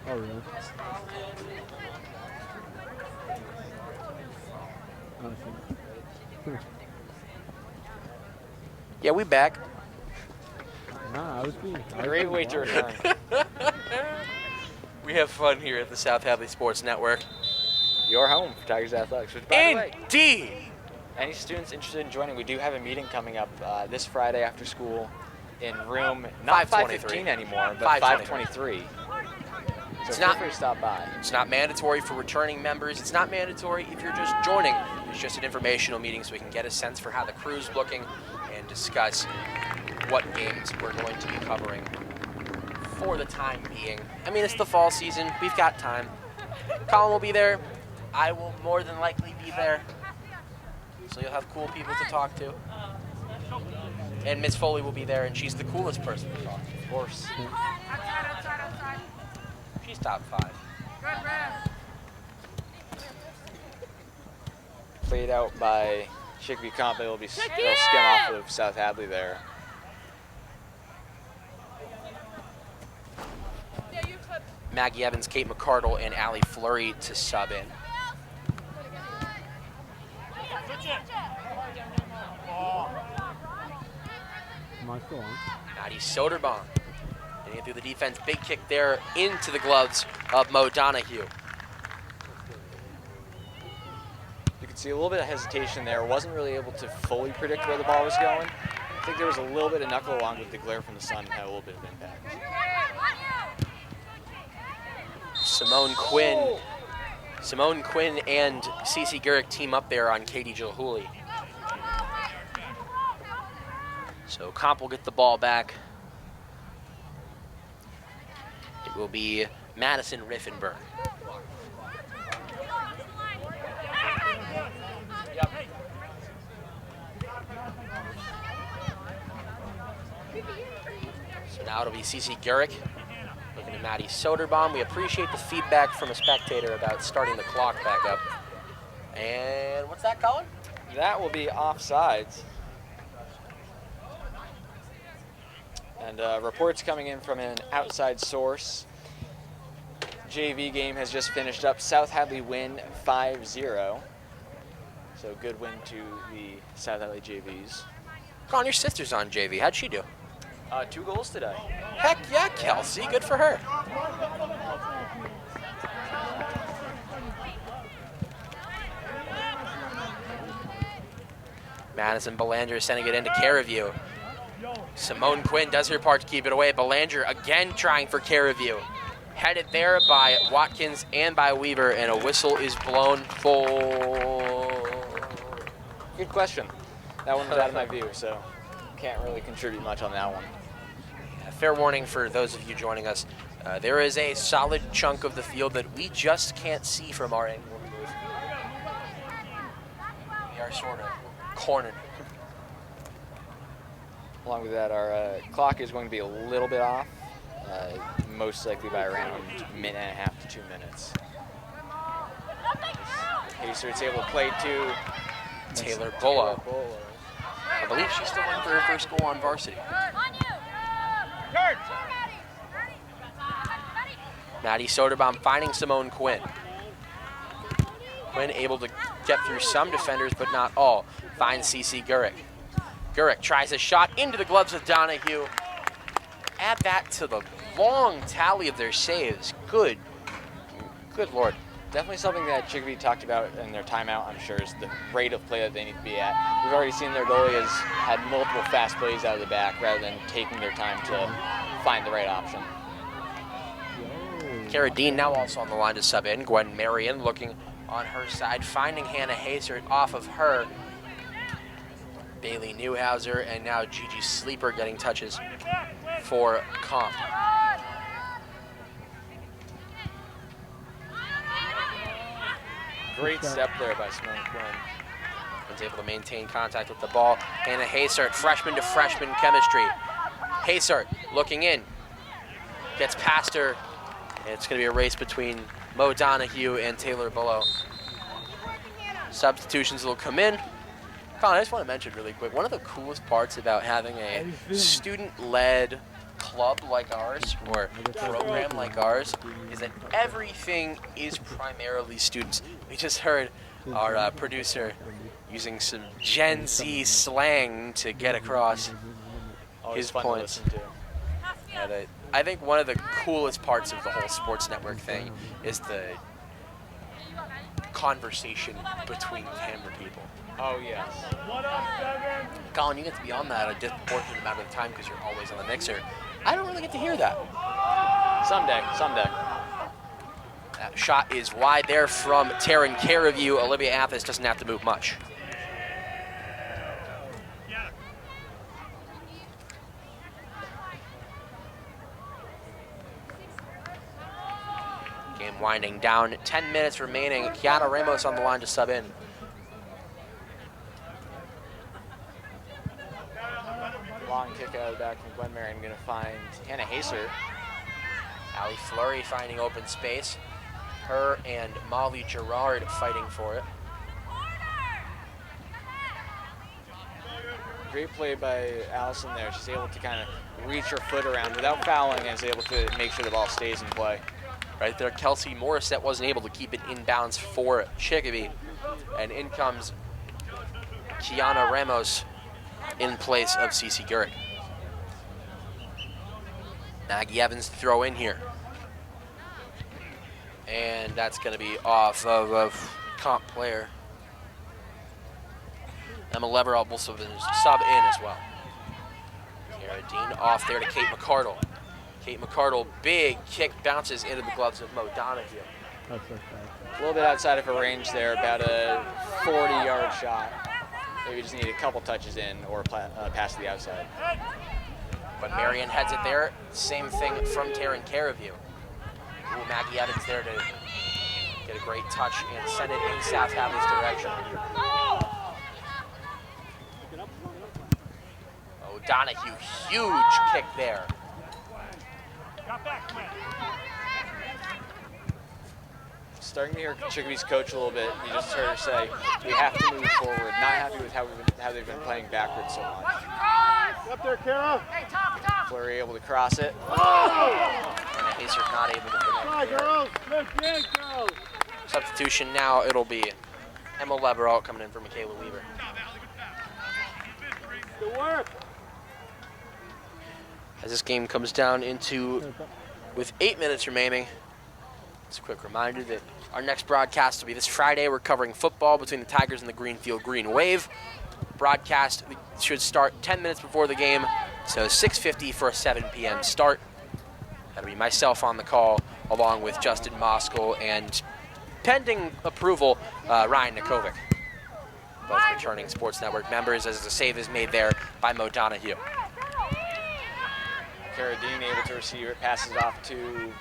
Oh, really? Oh, shit. Yeah, we back. Nah, I was being. Great way to return. We have fun here at the South Hadley Sports Network. Your home for Tigers Athletics. Which, by the way, Indeed. any students interested in joining, we do have a meeting coming up this Friday after school in room not 515 anymore, but 523. So It's feel not- free to stop by. It's not mandatory for returning members. It's not mandatory if you're just joining. It's just an informational meeting so we can get a sense for how the crew's looking and discuss what games we're going to be covering for the time being. I mean, it's the fall season. We've got time. Colin will be there. I will more than likely be there. So you'll have cool people to talk to. And Miss Foley will be there, and she's the coolest person to talk to. Of course. She's top 5. Played out by Chicopee Comp. They'll skim off of South Hadley there. Maggie Evans, Kate McCardle, and Allie Fleury to sub in. Am I still on? Maddie Soderbaum getting through the defense. Big kick there into the gloves of Mo Donahue. You could see a little bit of hesitation there. Wasn't really able to fully predict where the ball was going. I think there was a little bit of knuckle along with the glare from the sun had a little bit of impact. Simone Quinn and Cece Gurrick team up there on Katie Jill Hooley. So Comp will get the ball back. It will be Madison Riffenberg. So now it'll be Cece Gurrick looking at Maddie Soderbaum. We appreciate the feedback from a spectator about starting the clock back up. And what's that, Colin? That will be offsides. And reports coming in from an outside source. JV game has just finished up. South Hadley win 5-0. So good win to the South Hadley JVs. Colin, your sister's on JV. How'd she do? 2 goals today. Heck yeah, Kelsey. Good for her. Madison Belanger sending it into Caraview. Simone Quinn does her part to keep it away. Belanger again trying for Caraview. Headed there by Watkins and by Weaver, and a whistle is blown for... Good question. That one was out of my view, so can't really contribute much on that one. Fair warning for those of you joining us. There is a solid chunk of the field that we just can't see from our angle of booth. We are sort of cornered. Along with that, our clock is going to be a little bit off, most likely by around a minute and a half to 2 minutes. Hastert's able to play to Taylor Bullow. I believe she's still in for her first goal on varsity. Maddie Soderbaum finding Simone Quinn. Quinn able to get through some defenders, but not all. Finds CC Gurick. Gurick tries a shot into the gloves of Donahue. Add that to the long tally of their saves. Good Lord. Definitely something that Chicopee talked about in their timeout, I'm sure, is the rate of play that they need to be at. We've already seen their goalie has had multiple fast plays out of the back rather than taking their time to find the right option. Cara Dean now also on the line to sub in. Gwen Marion looking on her side, finding Hannah Hazert off of her. Bailey Newhauser and now Gigi Sleeper getting touches for Comp. Great step there by Simone Quinn. Was able to maintain contact with the ball. Hannah Hazard, freshman to freshman chemistry. Hazard looking in, gets past her. It's going to be a race between Mo Donahue and Taylor Bullow. Substitutions will come in. Colin, I just want to mention really quick, one of the coolest parts about having a student-led club like ours, or program like ours, is that everything is primarily students. We just heard our producer using some Gen Z slang to get across his points. And I think one of the coolest parts of the whole Sports Network thing is the conversation between camera people. Oh, yes. Colin, you get to be on that a disproportionate amount of the time because you're always on the mixer. I don't really get to hear that. Someday. That shot is wide there from Taryn Caraview. Olivia Athis doesn't have to move much. Game winding down. 10 minutes remaining. Kiana Ramos on the line to sub in. Long kick out of the back from Gwen Marion, going to find Hannah Haser. Allie Fleury finding open space. Her and Molly Gerard fighting for it. Great play by Allison there. She's able to kind of reach her foot around without fouling and is able to make sure the ball stays in play. Right there, Kelsey Morissette wasn't able to keep it inbounds for Chicopee. And in comes Kiana Ramos in place of CC Gurick. Maggie Evans to throw in here. And that's going to be off of a comp player. Emma Leverall will sub in as well. Cara Dean off there to Kate McCardle. Kate McCardle, big kick, bounces into the gloves of Mo Donahue. That's so fast. A little bit outside of her range there, about a 40-yard shot. Maybe just need a couple touches in or pass to the outside. But Marion heads it there. Same thing from Taryn Caraview. Ooh, Maggie Evans there to get a great touch and send it in South Hadley's direction. Oh, Donahue, huge kick there. Starting to hear Chicopee's coach a little bit. You just heard her say, we have to move forward. Not happy with how they've been playing backwards so much. Up there, Kara. Fleury able to cross it. And Hazer not able to Hi, connect. girls. Good girls. Substitution now, it'll be Emma Leverall coming in for Michaela Weaver. Good work. as this game comes down into with 8 minutes remaining. Just a quick reminder that our next broadcast will be this Friday. We're covering football between the Tigers and the Greenfield Green Wave. Broadcast should start 10 minutes before the game, so 6:50 for a 7 p.m. start. That'll be myself on the call, along with Justin Moskal and, pending approval, Ryan Nikovic. Both returning Sports Network members, as the save is made there by Mo Donahue. Carradine able to receive it, passes it off to,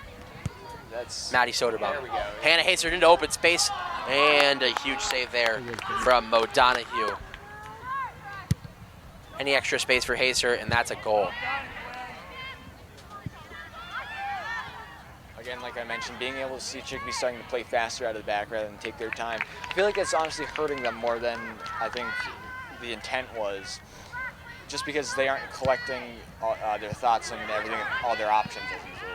that's Maddie Soderbaum. There we go. Hannah Haster into open space, and a huge save there from Mo Donahue. Any extra space for Haster, and that's a goal. Again, like I mentioned, being able to see Chicopee starting to play faster out of the back rather than take their time. I feel like it's honestly hurting them more than I think the intent was, just because they aren't collecting their thoughts and everything, all their options as usual.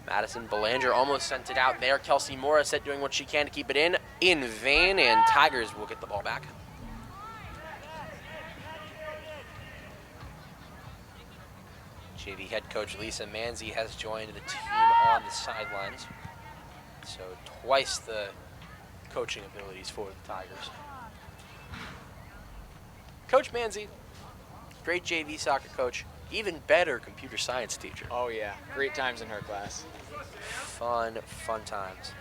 Madison Belanger almost sent it out there. Kelsey Morissette doing what she can to keep it in vain, and Tigers will get the ball back. JV head coach Lisa Manzi has joined the team on the sidelines. So twice the coaching abilities for the Tigers. Coach Manzi, great JV soccer coach, even better computer science teacher. Oh yeah, great times in her class. Fun times.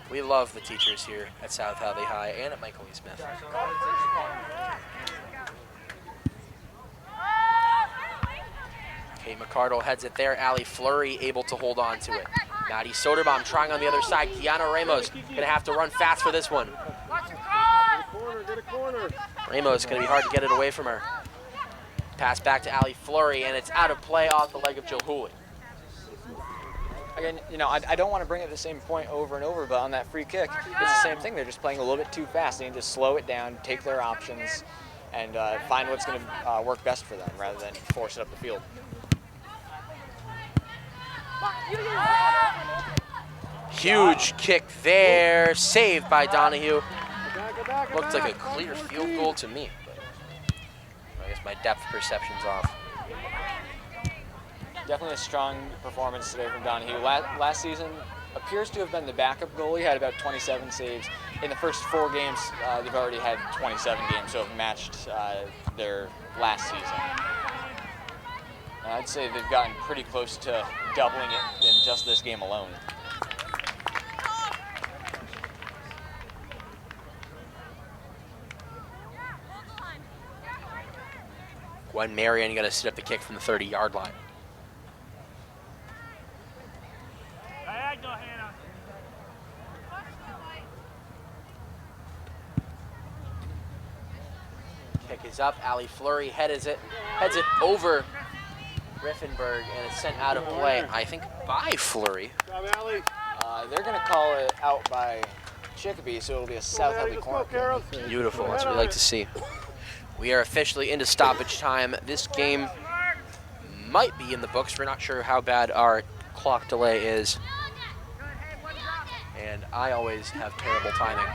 We love the teachers here at South Hadley High and at Michael E. Smith. Kate McCardle heads it there. Allie Fleury able to hold on to it. Maddie Soderbaum trying on the other side. Kiana Ramos gonna have to run fast for this one. Ramos gonna be hard to get it away from her. Pass back to Allie Fleury, and it's out of play off the leg of Jill Hooley. Again, you know, I don't want to bring up the same point over and over, but on that free kick, it's the same thing. They're just playing a little bit too fast. They need to slow it down, take their options, and find what's going to work best for them rather than force it up the field. Huge kick there, saved by Donahue. Looked like a clear field goal to me, but I guess my depth perception's off. Definitely a strong performance today from Donahue. Last season appears to have been the backup goalie, had about 27 saves. In the first 4 games, they've already had 27 games, so have matched their last season. And I'd say they've gotten pretty close to doubling it in just this game alone. Gwen Marion going to sit up the kick from the 30-yard line. Diagonal, Hannah. Kick is up. Allie Fleury heads it over Riffenberg, and it's sent out of play, I think, by Fleury. They're going to call it out by Chicopee, so it'll be a South Hadley corner. Beautiful. That's what we like to see. We are officially into stoppage time. This game might be in the books. We're not sure how bad our clock delay is. And I always have terrible timing.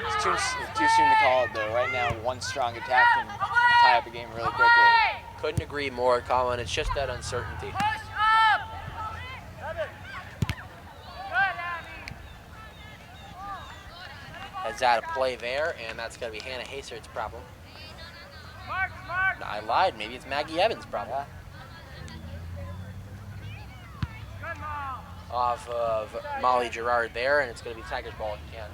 It's too soon to call it, though. Right now, one strong attack can tie up a game really quickly. Couldn't agree more, Colin. It's just that uncertainty. Heads out of play there, and that's going to be Hannah Hastert's problem. I lied. Maybe it's Maggie Evans' problem. Off of Molly Gerard there, and it's going to be Tigers ball again.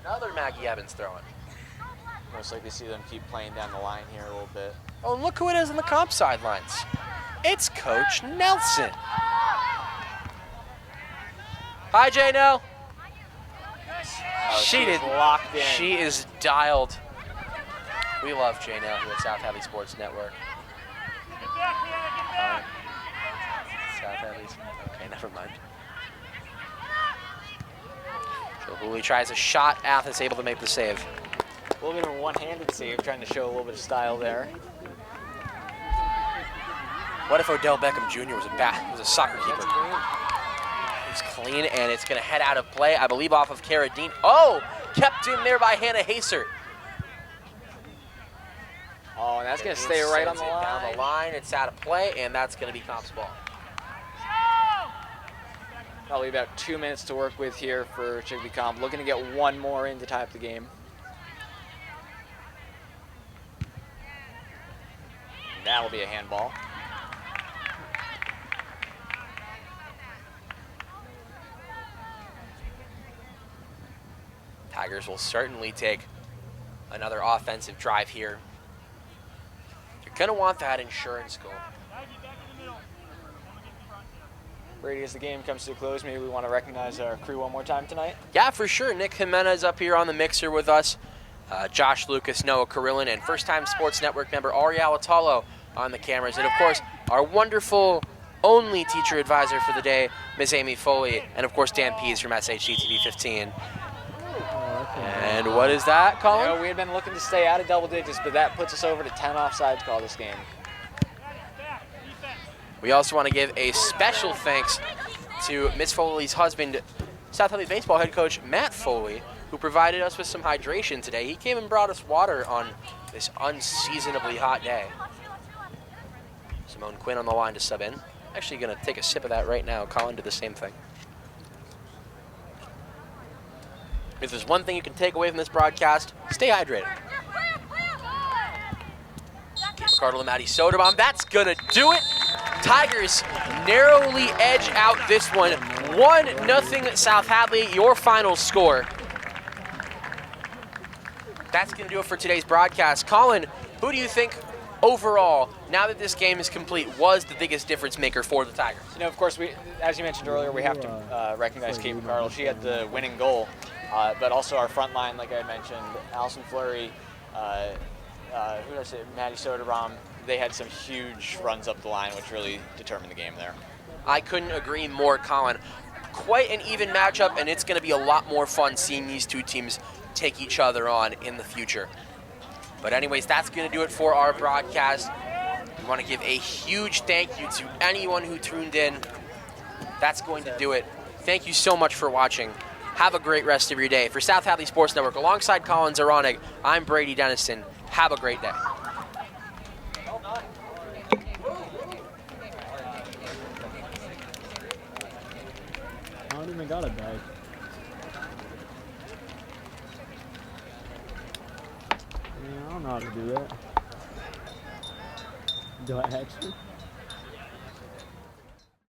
Another Maggie Evans throwing. Most likely see them keep playing down the line here a little bit. Oh, and look who it is on the comp sidelines. It's Coach Nelson. Hi, J-Nell. Locked in. She is dialed. We love J-Nell here at South Hadley Sports Network. South Hadley's. Okay, never mind. So Hooley tries a shot. Athens able to make the save. A little bit of a one-handed save, trying to show a little bit of style there. What if Odell Beckham Jr. was a soccer keeper? It's clean, and it's going to head out of play, I believe, off of Carradine. Oh, kept in there by Hannah Haser. Oh, and that's going to stay right on the line. Down the line, it's out of play, and that's going to be Cops ball. Probably about 2 minutes to work with here for Chicopee Comp. Looking to get one more in to tie up the game. That'll be a handball. Tigers will certainly take another offensive drive here. You're going to want that insurance goal. Brady, as the game comes to a close, maybe we want to recognize our crew one more time tonight. Yeah, for sure. Nick Jimenez up here on the mixer with us. Josh Lucas, Noah Carillon, and first-time Sports Network member Ariella Talo on the cameras. And, of course, our wonderful only teacher advisor for the day, Ms. Amy Foley, and, of course, Dan Pease from SHGTV 15. And what is that, Colin? You know, we had been looking to stay out of double digits, but that puts us over to 10 offsides call this game. We also want to give a special thanks to Ms. Foley's husband, South Hadley baseball head coach Matt Foley, who provided us with some hydration today. He came and brought us water on this unseasonably hot day. Simone Quinn on the line to sub in. Actually going to take a sip of that right now. Colin did the same thing. If there's one thing you can take away from this broadcast, stay hydrated. McCardle and Maddie Soderbaum. That's going to do it. Tigers narrowly edge out this one. 1-0 South Hadley, your final score. That's going to do it for today's broadcast. Colin, who do you think overall, now that this game is complete, was the biggest difference maker for the Tigers? You know, of course, we, as you mentioned earlier, we have to recognize Kate McCardle. She had the winning goal, but also our front line, like I mentioned, Allison Fleury, who did I say, Maddie Soderbaum. They had some huge runs up the line, which really determined the game there. I couldn't agree more, Colin. Quite an even matchup, and it's going to be a lot more fun seeing these two teams take each other on in the future. But anyways, that's going to do it for our broadcast. We want to give a huge thank you to anyone who tuned in. That's going to do it. Thank you so much for watching. Have a great rest of your day. For South Hadley Sports Network, alongside Colin Zaranig, I'm Brady Denniston. Have a great day. I don't even got a bag. I don't know how to do that. Do I actually?